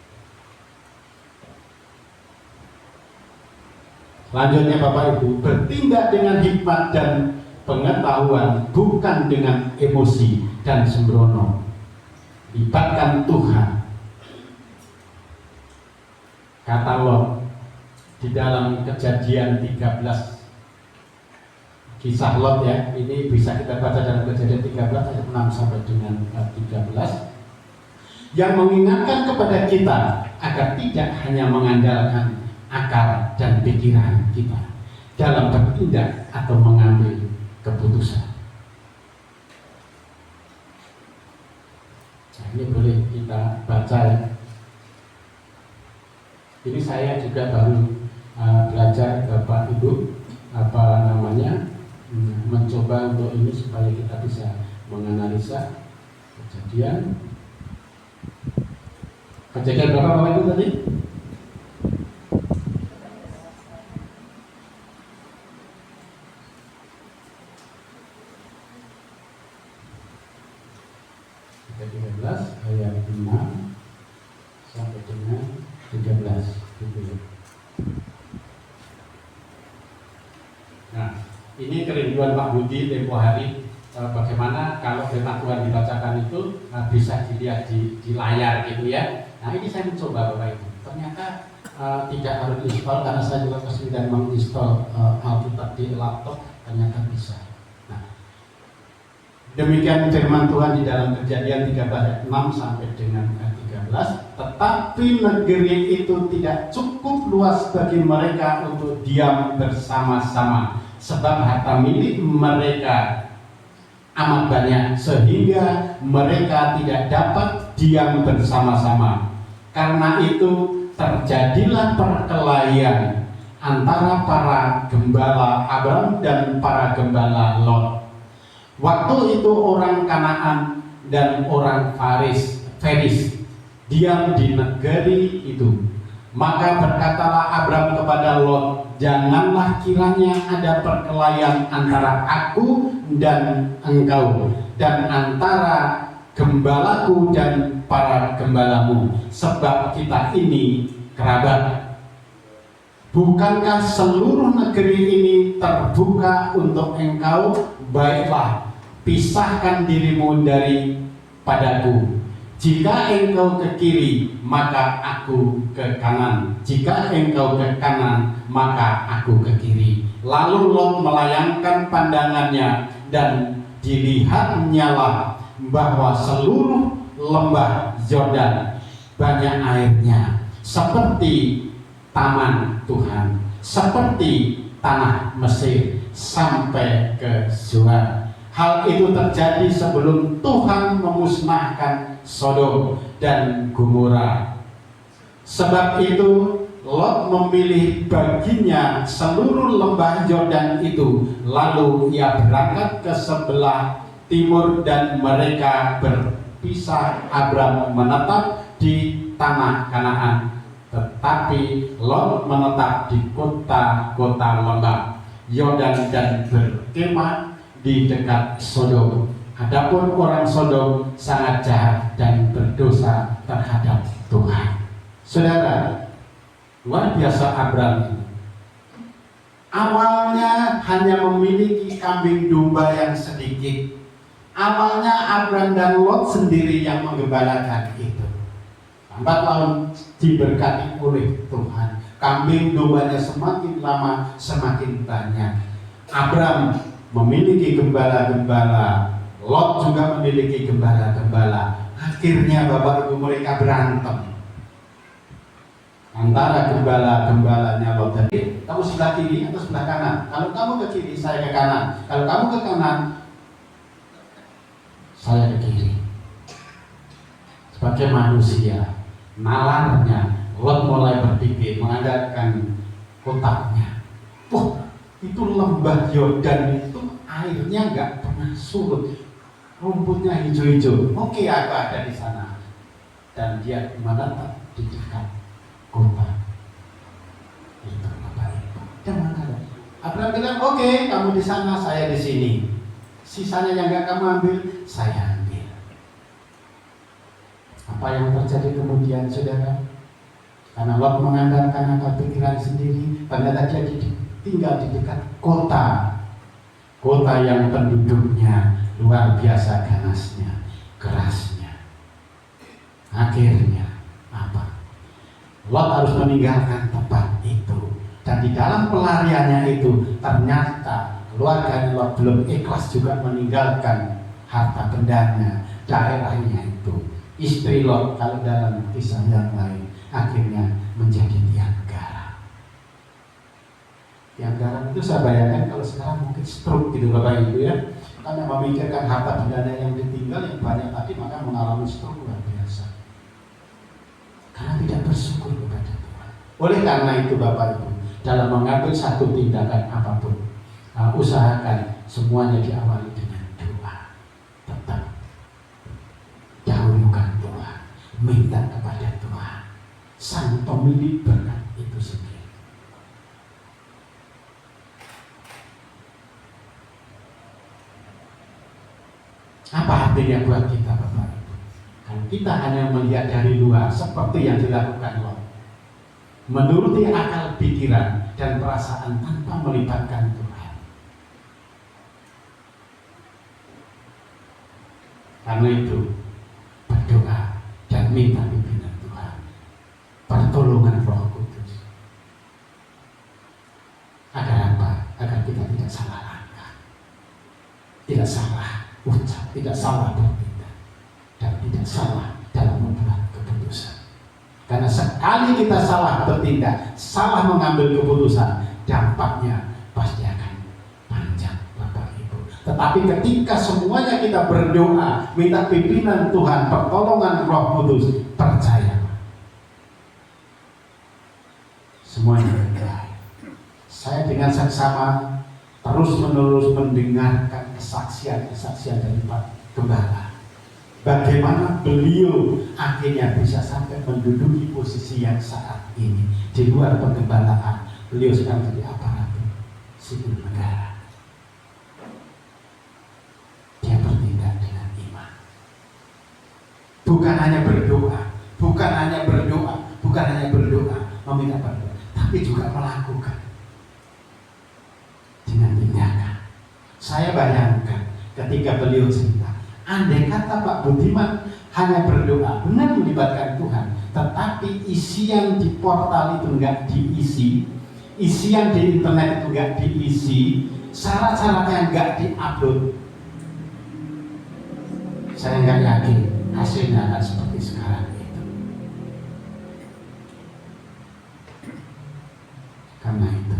Lanjutnya Bapak Ibu, bertindak dengan hikmat dan pengetahuan, bukan dengan emosi dan sembrono. Libatkan Tuhan. Kata Lot di dalam Kejadian 13, kisah Lot ya, ini bisa kita baca dalam Kejadian 13 ayat 6 sampai dengan 13, yang mengingatkan kepada kita agar tidak hanya mengandalkan akal dan pikiran kita dalam bertindak atau mengambil keputusan. Nah, ini boleh kita baca ya. Ini saya juga baru belajar Bapak Ibu mencoba untuk ini supaya kita bisa menganalisa kejadian berapa Bapak Ibu tadi? Ayat 6 sampai dengan 13 gitu ya. Nah, ini kerinduan Pak Budi tempo hari, bagaimana kalau firman Tuhan dibacakan itu bisa dilihat di layar gitu ya. Nah, ini saya mencoba Bapak Ibu. Ternyata tidak harus install, karena saya juga kesulitan menginstall Alkitab di laptop, ternyata bisa. Demikian firman Tuhan di dalam Kejadian 13 ayat 6 sampai dengan 13. Tetapi negeri itu tidak cukup luas bagi mereka untuk diam bersama-sama, sebab harta milik mereka amat banyak, sehingga mereka tidak dapat diam bersama-sama. Karena itu terjadilah perkelahian antara para gembala Abram dan para gembala Lot. Waktu itu orang Kanaan dan orang Feris diam di negeri itu. Maka berkatalah Abram kepada Lot, janganlah kiranya ada perkelahian antara aku dan engkau, dan antara gembalaku dan para gembalamu, sebab kita ini kerabat. Bukankah seluruh negeri ini terbuka untuk engkau? Baiklah, pisahkan dirimu daripadaku. Jika engkau ke kiri, maka aku ke kanan. Jika engkau ke kanan, maka aku ke kiri. Lalu Lot melayangkan pandangannya, dan dilihatnyalah bahwa seluruh lembah Yordan banyak airnya, seperti taman Tuhan, seperti tanah Mesir sampai ke Zoar. Hal itu terjadi sebelum Tuhan memusnahkan Sodom dan Gomora. Sebab itu Lot memilih baginya seluruh lembah Yordan itu. Lalu ia berangkat ke sebelah timur dan mereka berpisah. Abram menetap di tanah Kanaan, tetapi Lot menetap di kota-kota lembah Yordan dan berkemah di dekat Sodom. Adapun orang Sodom sangat jahat dan berdosa terhadap Tuhan. Saudara, luar biasa Abram ini. Awalnya hanya memiliki kambing domba yang sedikit. Awalnya Abram dan Lot sendiri yang menggembalakan itu. 4 tahun diberkati oleh Tuhan. Kambing dombanya semakin lama semakin banyak. Abram memiliki gembala-gembala, Lot juga memiliki gembala-gembala. Akhirnya Bapak Ibu mereka berantem antara gembala-gembalanya Lot. Jadi kamu sebelah kiri atau sebelah kanan? Kalau kamu ke kiri, saya ke kanan. Kalau kamu ke kanan, saya ke kiri. Sebagai manusia, nalarnya Lot mulai berpikir, mengandalkan otaknya. Itu lembah Yordan itu airnya nggak pernah surut, rumputnya hijau-hijau. Oke, aku ada di sana. Dan dia menetap di dekat kota itu. Abraham bilang, oke, kamu di sana, saya di sini. Sisanya yang nggak kamu ambil, saya ambil. Apa yang terjadi kemudian, saudara? Karena Lot mengandalkan akal pikiran sendiri, ternyata dia tinggal di dekat kota yang penduduknya luar biasa ganasnya, kerasnya. Akhirnya apa? Lot harus meninggalkan tempat itu, dan di dalam pelariannya itu ternyata keluarga Lot belum ikhlas juga meninggalkan harta bendanya, daerahnya itu. Istri Lot kalau dalam kisah yang lain akhirnya menjadi tiang garam. Tiang garam itu saya bayangkan kalau sekarang mungkin stroke gitu Bapak Ibu ya, karena memikirkan harta bendanya yang ditinggal yang banyak tadi, maka mengalami stroke luar biasa karena tidak bersyukur kepada Tuhan. Oleh karena itu Bapak Ibu, dalam mengambil satu tindakan apapun, usahakan semuanya diawali dengan doa. Tetap dahulukan Tuhan, minta kepada Tuhan, Sang Pemilik berkat itu sendiri. Apa artinya buat kita Bapak Ibu? Kalau kita hanya melihat dari luar seperti yang dilakukan Lot, menuruti akal pikiran dan perasaan tanpa melibatkan Tuhan. Karena itu berdoa dan minta pimpinan Tuhan, pertolongan Roh Kudus. Agar apa? Agar kita tidak salah langkah, tidak salah ucap, tidak salah bertindak, dan tidak salah dalam membuat keputusan. Karena sekali kita salah bertindak, salah mengambil keputusan, dampaknya pasti akan panjang Bapak Ibu. Tetapi ketika semuanya kita berdoa, minta pimpinan Tuhan, pertolongan Roh Kudus, percaya semuanya baik. Saya dengan seksama terus-menerus mendengarkan kesaksian dari Pak Gembala. Bagaimana beliau akhirnya bisa sampai menduduki posisi yang saat ini. Di luar penggembalaan, beliau sekarang jadi aparatur sipil negara. Dia bertindak dengan iman. Bukan hanya berdoa, meminta berdoa, tapi juga melakukan dengan tindakan. Saya bayangkan ketika beliau cerita, andai kata Pak Budiman hanya berdoa, benar melibatkan Tuhan, tetapi isian di portal itu enggak diisi, isian di internet itu enggak diisi, syarat-syaratnya enggak diupload, saya enggak yakin hasilnya akan seperti sekarang itu. Karena itu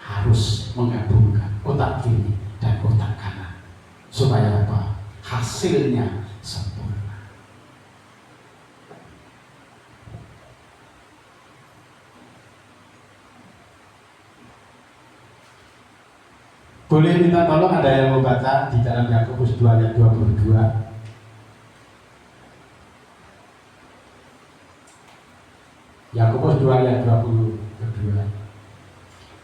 harus menggabungkan otak kiri dan otak kanan supaya apa? Hasilnya sempurna. Boleh minta tolong ada yang mau baca di dalam Yakobus 2 ayat 22. Yakobus 2 ayat 22.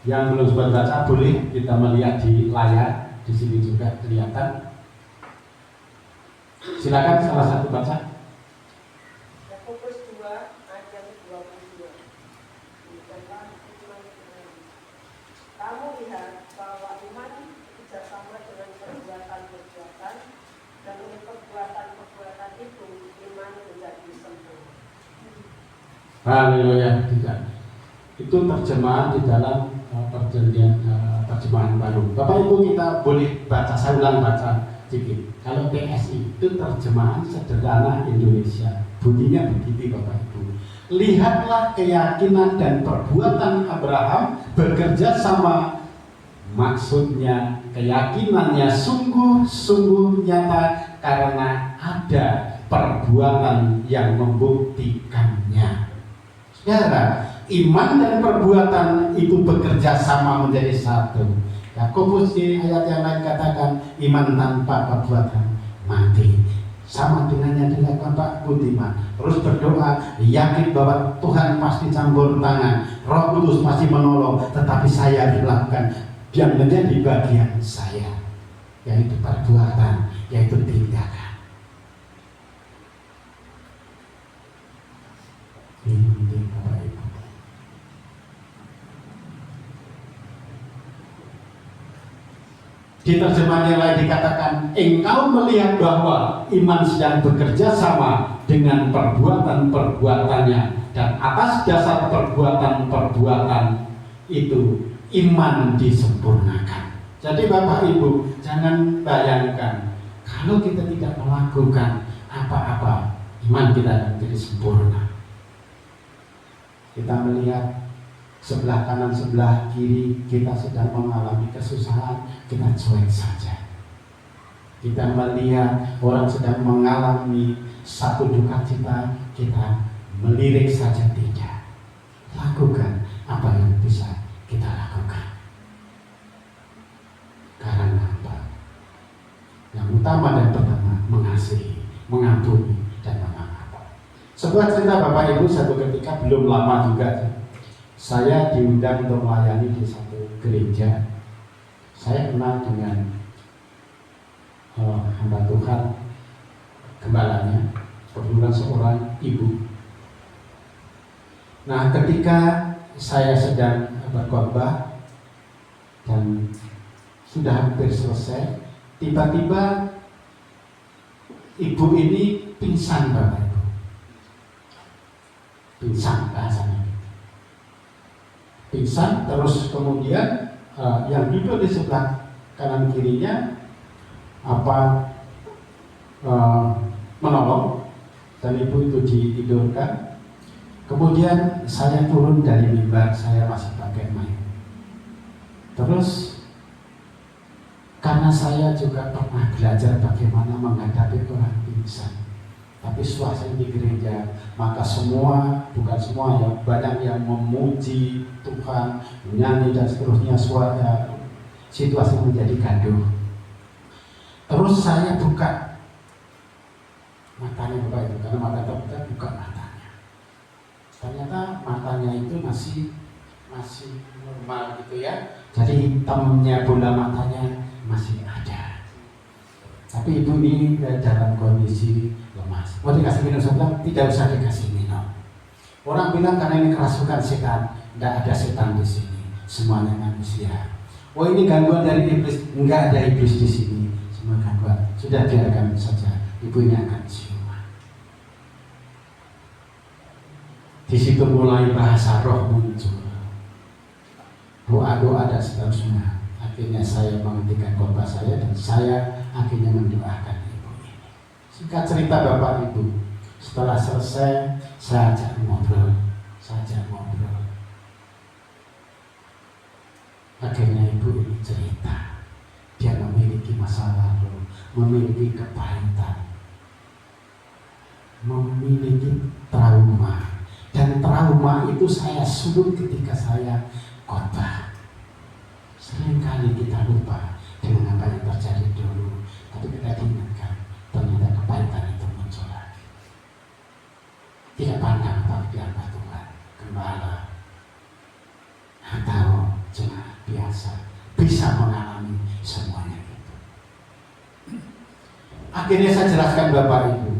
Yang belum sempat baca boleh kita melihat di layar, di sini juga kelihatan. Silakan salah satu baca. Yakobus 2 ayat 22. Kamu lihat bahwa iman bekerjasama dengan perbuatan-perbuatan, dan oleh perbuatan-perbuatan itu iman menjadi sempurna. Haleluya. Itu terjemahan di dalam perjanjian terjemahan baru. Bapak Ibu kita boleh baca, saya ulang baca sedikit. Kalau PSI itu terjemahan sederhana Indonesia, bunyinya begitu Bapak Ibu. Lihatlah keyakinan dan perbuatan Abraham bekerja sama. Maksudnya keyakinannya sungguh-sungguh nyata karena ada perbuatan yang membuktikannya. Saudara, iman dan perbuatan itu bekerja sama menjadi satu. Yakobus di ayat yang lain katakan iman tanpa perbuatan mati. Sama dengan yang dilakukan Pak Budiman. Terus berdoa, yakin bahwa Tuhan pasti campur tangan, Roh Kudus pasti menolong, tetapi saya melakukan yang menjadi bagian saya, yaitu perbuatan, yaitu tindakan. Di terjemahan yang lain dikatakan, engkau melihat bahwa iman sedang bekerja sama dengan perbuatan-perbuatannya, dan atas dasar perbuatan-perbuatan itu iman disempurnakan. Jadi Bapak Ibu, jangan bayangkan kalau kita tidak melakukan apa-apa, iman kita akan menjadi sempurna. Kita melihat sebelah kanan, sebelah kiri kita sedang mengalami kesusahan, kita cuek saja. Kita melihat orang sedang mengalami satu duka cita, kita melirik saja tidak. Lakukan apa yang bisa kita lakukan. Karena apa? Yang utama dan pertama, mengasihi, mengampuni, dan memaafkan. Sebuah cerita Bapak Ibu, satu ketika belum lama juga, saya diundang untuk melayani di satu gereja. Saya kenal dengan hamba Tuhan, gembalanya, kebetulan seorang ibu. Nah, ketika saya sedang berkhotbah dan sudah hampir selesai, tiba-tiba ibu ini pingsan, Bapak Ibu. Pingsan bahasanya. Pingsan, terus kemudian yang duduk di sebelah kanan kirinya menolong, dan ibu itu ditidurkan. Kemudian saya turun dari mimbar, saya masih pakai mic. Terus karena saya juga pernah belajar bagaimana menghadapi orang pingsan, tapi suasana di gereja, maka semua, bukan semua ya, banyak yang memuji Tuhan, menyanyi dan seterusnya, suara situasi menjadi gaduh. Terus saya buka matanya Bapak Ibu, karena mata kita buka matanya. Ternyata matanya itu masih normal gitu ya. Jadi hitamnya bola matanya masih ada. Tapi ibu ini dalam kondisi lemas. Mau dikasih minum, saya bilang tidak usah dikasih minum. Orang bilang karena ini kerasukan setan. Tidak ada setan di sini, semuanya manusia. Oh ini gangguan dari iblis, enggak ada iblis di sini, semua gangguan. Sudah biarkan saja, ibu ini akan siuman. Di situ mulai bahasa roh muncul, doa-doa dan seterusnya. Akhirnya saya menghentikan khotbah saya dan saya akhirnya mendoakan ibu ini. Singkat cerita Bapak Ibu, setelah selesai saya ajak ngobrol. Akhirnya ibu ini cerita, dia memiliki masa lalu, memiliki kepahitan, memiliki trauma, dan trauma itu saya sulut ketika saya khotbah. Seringkali kita lupa dengan apa yang terjadi dulu, tapi kita diingatkan, ternyata kepahitan itu muncul lagi. Tidak pandang tapi hamba Tuhan, gembala, atau jemaat biasa bisa mengalami semuanya itu. Akhirnya saya jelaskan Bapak Ibu,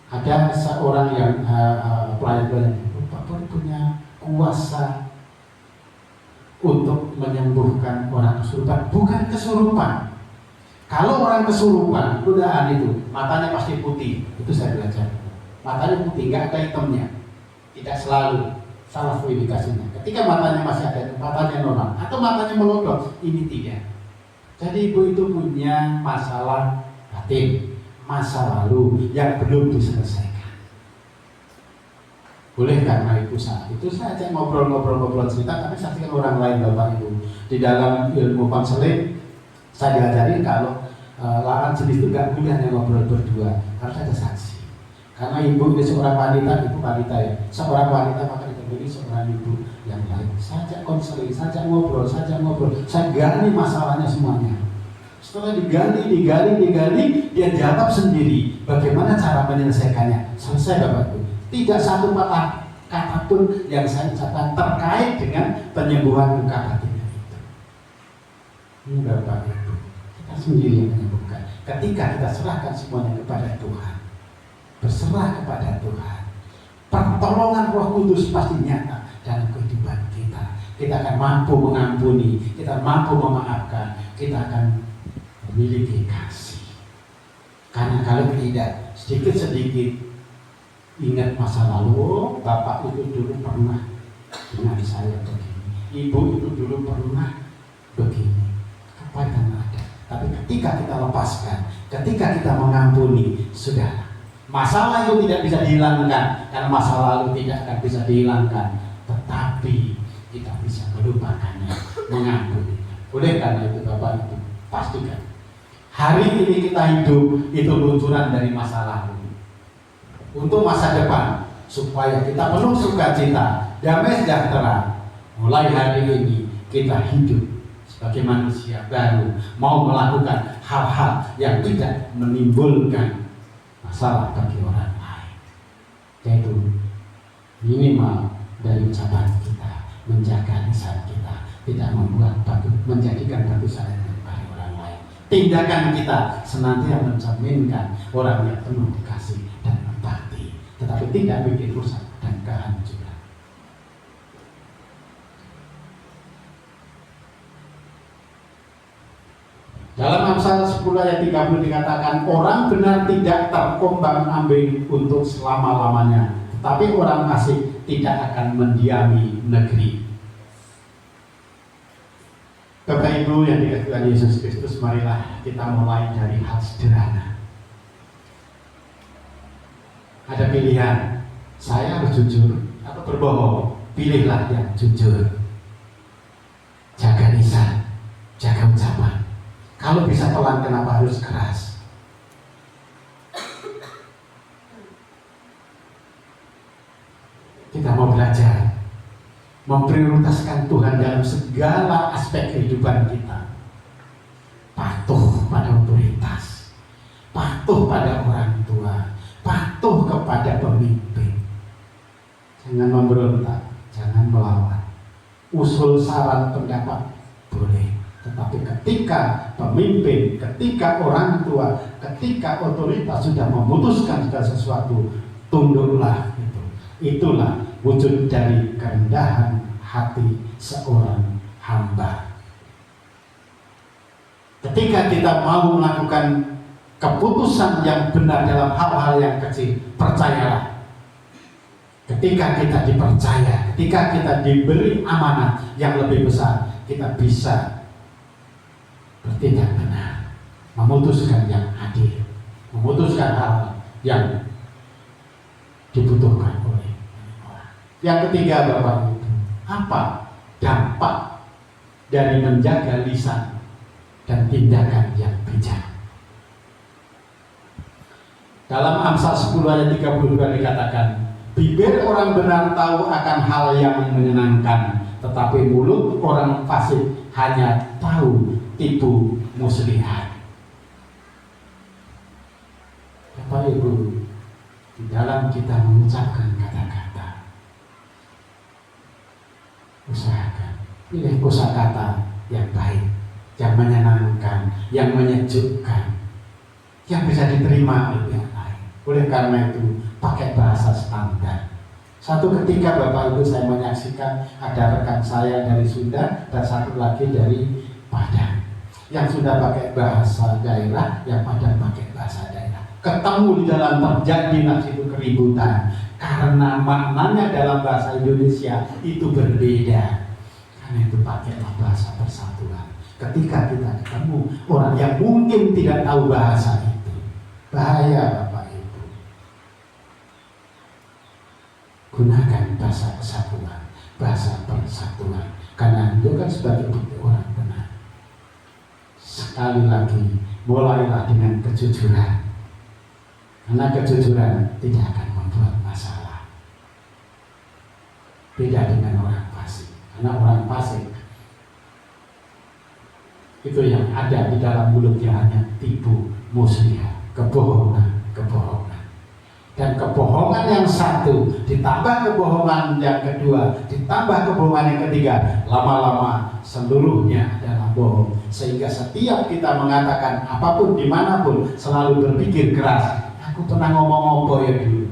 ada seorang yang pelayan Bapak punya kuasa untuk menyembuhkan orang kesurupan. Bukan kesurupan. Kalau orang kesurupan, udahan itu matanya pasti putih. Itu saya belajar. Matanya putih, nggak ada hitamnya. Tidak selalu, salah indikasinya. Ketika matanya masih ada, matanya normal, atau matanya melodok, ini tidak. Jadi ibu itu punya masalah batin, masa lalu yang belum diselesaikan. Boleh karena itu saat itu saya ajak ngobrol cerita, tapi saksikan orang lain Bapak Ibu. Di dalam ilmu konseling saya diajarin kalau lawan jenis itu nggak boleh hanya ngobrol berdua, harus ada saksi. Karena ibu ini seorang wanita, ibu wanita ya, seorang wanita maka ditemui seorang ibu yang lain. Saya ajak konseling, saya ajak ngobrol, saya gali masalahnya semuanya. Setelah digali, dia jawab sendiri bagaimana cara menyelesaikannya. Selesai Bapak Ibu. Tidak satu kata pun yang saya ucapkan terkait dengan penyembuhan luka batin itu. Ini Bapak Ibu, kita sendiri yang menyembuhkan. Ketika kita serahkan semuanya kepada Tuhan, berserah kepada Tuhan, pertolongan Roh Kudus pasti nyata dalam kehidupan kita. kita akan mampu mengampuni, kita mampu memaafkan, kita akan memiliki kasih. Karena kalau tidak, sedikit-sedikit ingat masa lalu, oh, bapak itu dulu pernah dengan saya begini, ibu itu dulu pernah begini. Kepahitan ada. Tapi ketika kita lepaskan, ketika kita mengampuni, sudah. Masalah itu tidak bisa dihilangkan, karena masa lalu tidak akan bisa dihilangkan. Tetapi kita bisa melupakannya, mengampuni. Oleh karena itu Bapak Ibu, pastikan hari ini kita hidup itu luncuran dari masa lalu untuk masa depan, supaya kita penuh sukacita, damai sejahtera. Mulai hari ini kita hidup sebagai manusia baru, mau melakukan hal-hal yang tidak menimbulkan masalah bagi orang lain. Yaitu minimal dari ucapan kita, menjaga lisan kita, tidak membuat menjadikan batu sandungan bagi orang lain. Tindakan kita senantiasa mencerminkan orang yang penuh kasih dan empati, tetapi tidak bikin rusak dan kehancuran. Dalam Amsal 10 ayat 30 dikatakan, orang benar tidak terombang-ambing untuk selama-lamanya, tetapi orang fasik tidak akan mendiami negeri. Bapak Ibu yang dikasihi Tuhan Yesus Kristus, marilah kita mulai dari hal sederhana. Ada pilihan, saya harus jujur atau berbohong. Pilihlah yang jujur. Jaga lisan, jaga ucapan. Kalau bisa pelan, kenapa harus keras? Kita mau belajar memprioritaskan Tuhan dalam segala aspek kehidupan kita. Patuh pada otoritas, patuh pada orang tua, patuh kepada pemimpin. Jangan memberontak, jangan melawan. Usul, saran, pendapat boleh. Tetapi ketika pemimpin, ketika orang tua, ketika otoritas sudah memutuskan segala sesuatu, tunduklah itu. Itulah wujud dari kerendahan hati seorang hamba. Ketika kita mau melakukan keputusan yang benar dalam hal-hal yang kecil, percayalah. Ketika kita dipercaya, ketika kita diberi amanat yang lebih besar, kita bisa bertindak benar, memutuskan yang adil, memutuskan hal yang dibutuhkan oleh orang. Yang ketiga Bapak Ibu, apa dampak dari menjaga lisan dan tindakan yang bijak? Dalam Amsal 10 ayat 32 dikatakan, bibir orang benar tahu akan hal yang menyenangkan, tetapi mulut orang fasik hanya tahu tipu muslihat. Bapak Ibu, di dalam kita mengucapkan kata-kata, usahakan pilih kosakata yang baik, yang menyenangkan, yang menyejukkan, yang bisa diterima oleh yang lain. Oleh karena itu, pakai bahasa standar. Satu ketika Bapak Ibu saya menyaksikan ada rekan saya dari Sunda dan satu lagi dari Padang yang sudah pakai bahasa daerah, yang Padang pakai bahasa daerah. Ketemu di dalam terjadi itu keributan karena maknanya dalam bahasa Indonesia itu berbeda. Karena itu pakailah bahasa persatuan. Ketika kita ketemu orang yang mungkin tidak tahu bahasa itu, bahaya Bapak Ibu. Gunakan bahasa kesatuan, bahasa persatuan, karena itu kan sebagai bukti orang benar. Sekali lagi, mulailah dengan kejujuran, karena kejujuran tidak akan membuat masalah. Beda dengan orang fasik, karena orang fasik itu yang ada di dalam mulutnya hanya tipu muslihat, kebohongan. Dan kebohongan yang satu ditambah kebohongan yang kedua, ditambah kebohongan yang ketiga, lama-lama seluruhnya adalah bohong. Sehingga setiap kita mengatakan apapun dimanapun selalu berpikir keras, aku pernah ngomong apa ya dulu,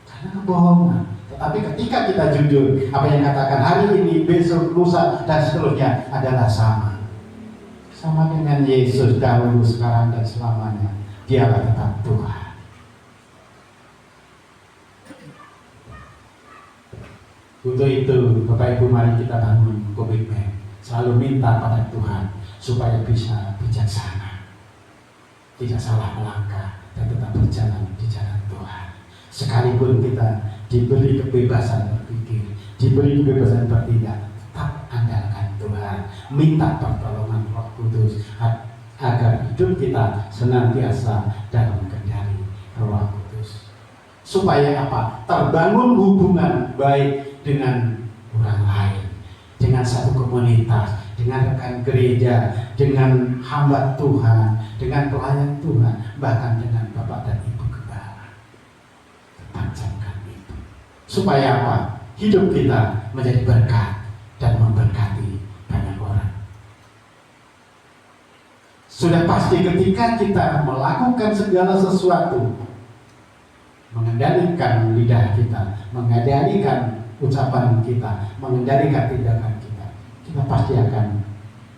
karena kebohongan. Tetapi ketika kita jujur, apa yang katakan hari ini, besok, lusa, dan seterusnya adalah sama. Sama dengan Yesus dahulu, sekarang, dan selamanya. Dialah tetap Tuhan. Untuk itu, Bapak Ibu, mari kita bangun komitmen. Selalu minta pada Tuhan supaya bisa bijaksana, tidak salah melangkah, dan tetap berjalan di jalan Tuhan. Sekalipun kita diberi kebebasan berpikir, diberi kebebasan bertindak, tetap andalkan Tuhan. Minta pertolongan Roh Kudus agar hidup kita senantiasa dalam kendali Roh Kudus. Supaya apa? Terbangun hubungan baik dengan orang lain, dengan satu komunitas, dengan rekan gereja, dengan hamba Tuhan, dengan pelayan Tuhan, bahkan dengan Bapak dan Ibu Gembala. Tancapkan itu. Supaya apa? Hidup kita menjadi berkat dan memberkati banyak orang. Sudah pasti ketika kita melakukan segala sesuatu, mengendalikan lidah kita, mengendalikan ucapan kita, mengendalikan tindakan kita, kita pasti akan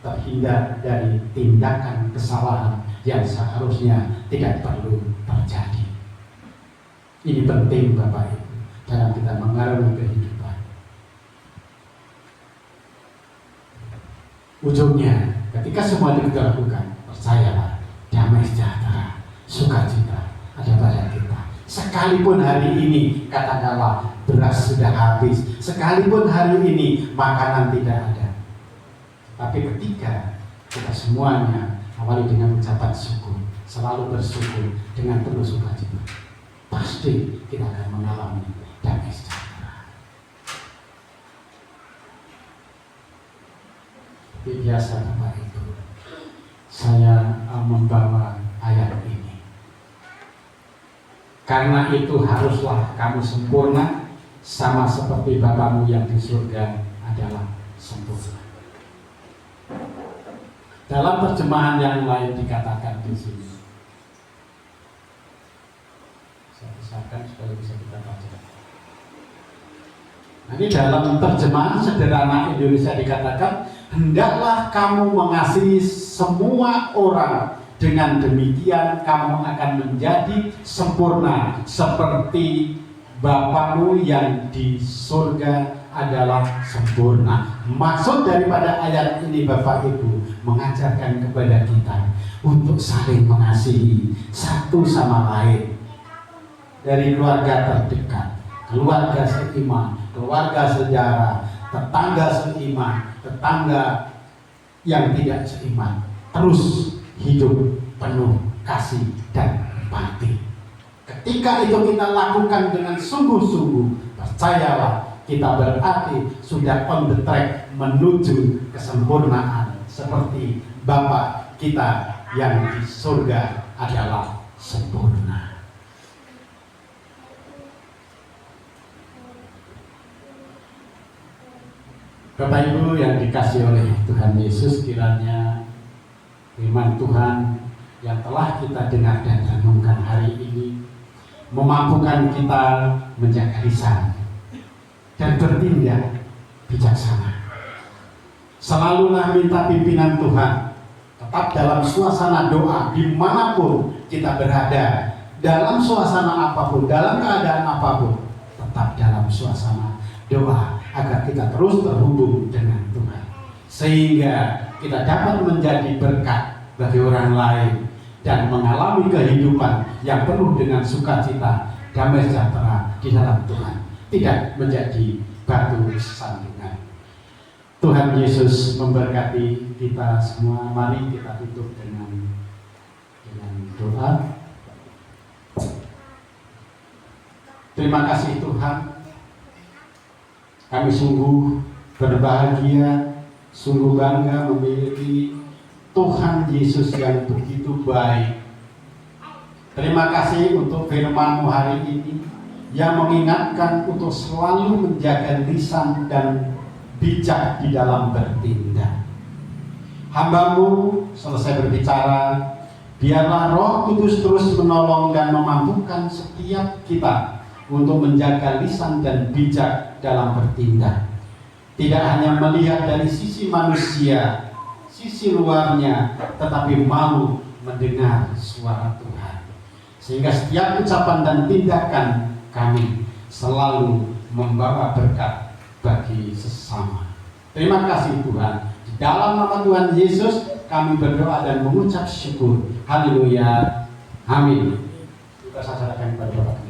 terhindar dari tindakan kesalahan yang seharusnya tidak perlu terjadi. Ini penting Bapak Ibu dalam kita mengarungi kehidupan. Ujungnya, ketika semua itu kita lakukan, percayalah, damai sejahtera, sukacita ada pada kita. Sekalipun hari ini katakanlah beras sudah habis, sekalipun hari ini makanan tidak ada, tapi ketika kita semuanya awali dengan ucapan syukur, selalu bersyukur dengan penuh sukacita, pasti kita akan mengalami damai sejahtera. Biasa Bapak Ibu, saya membawa ayat ini. Karena itu haruslah kamu sempurna, sama seperti Bapamu yang di surga adalah sempurna. Dalam terjemahan yang lain dikatakan di sini. Saya pisahkan supaya bisa kita baca. Ini dalam terjemahan sederhana Indonesia dikatakan, hendaklah kamu mengasihi semua orang. Dengan demikian kamu akan menjadi sempurna seperti Bapamu yang di surga adalah sempurna. Maksud daripada ayat ini Bapak Ibu mengajarkan kepada kita untuk saling mengasihi satu sama lain. Dari keluarga terdekat, keluarga seiman, keluarga sejarah, tetangga seiman, tetangga yang tidak seiman. Terus hidup penuh kasih dan empati. Ketika itu kita lakukan dengan sungguh-sungguh, percayalah kita berarti sudah on the track menuju kesempurnaan seperti Bapa kita yang di surga adalah sempurna. Bapak Ibu yang dikasihi oleh Tuhan Yesus, kiranya firman Tuhan yang telah kita dengar dan renungkan hari ini memampukan kita menjaga lisan dan bertindak bijaksana. Selalulah minta pimpinan Tuhan, tetap dalam suasana doa dimanapun kita berada, dalam suasana apapun, dalam keadaan apapun, tetap dalam suasana doa agar kita terus terhubung dengan Tuhan, sehingga kita dapat menjadi berkat bagi orang lain dan mengalami kehidupan yang penuh dengan sukacita, damai sejahtera di dalam Tuhan, tidak menjadi batu sandungan. Tuhan Yesus memberkati kita semua. Mari kita tutup dengan doa. Terima kasih Tuhan, kami sungguh berbahagia, sungguh bangga memiliki Tuhan Yesus yang begitu baik. Terima kasih untuk firman-Mu hari ini yang mengingatkan untuk selalu menjaga lisan dan bijak di dalam bertindak. Hamba-Mu selesai berbicara, biarlah Roh Kudus terus menolong dan memampukan setiap kita untuk menjaga lisan dan bijak dalam bertindak. Tidak hanya melihat dari sisi manusia, sisi luarnya, tetapi mau mendengar suara Tuhan. Sehingga setiap ucapan dan tindakan kami selalu membawa berkat bagi sesama. Terima kasih Tuhan. Di dalam nama Tuhan Yesus kami berdoa dan mengucap syukur. Haleluya. Amin. Kita serahkan kepada Bapak.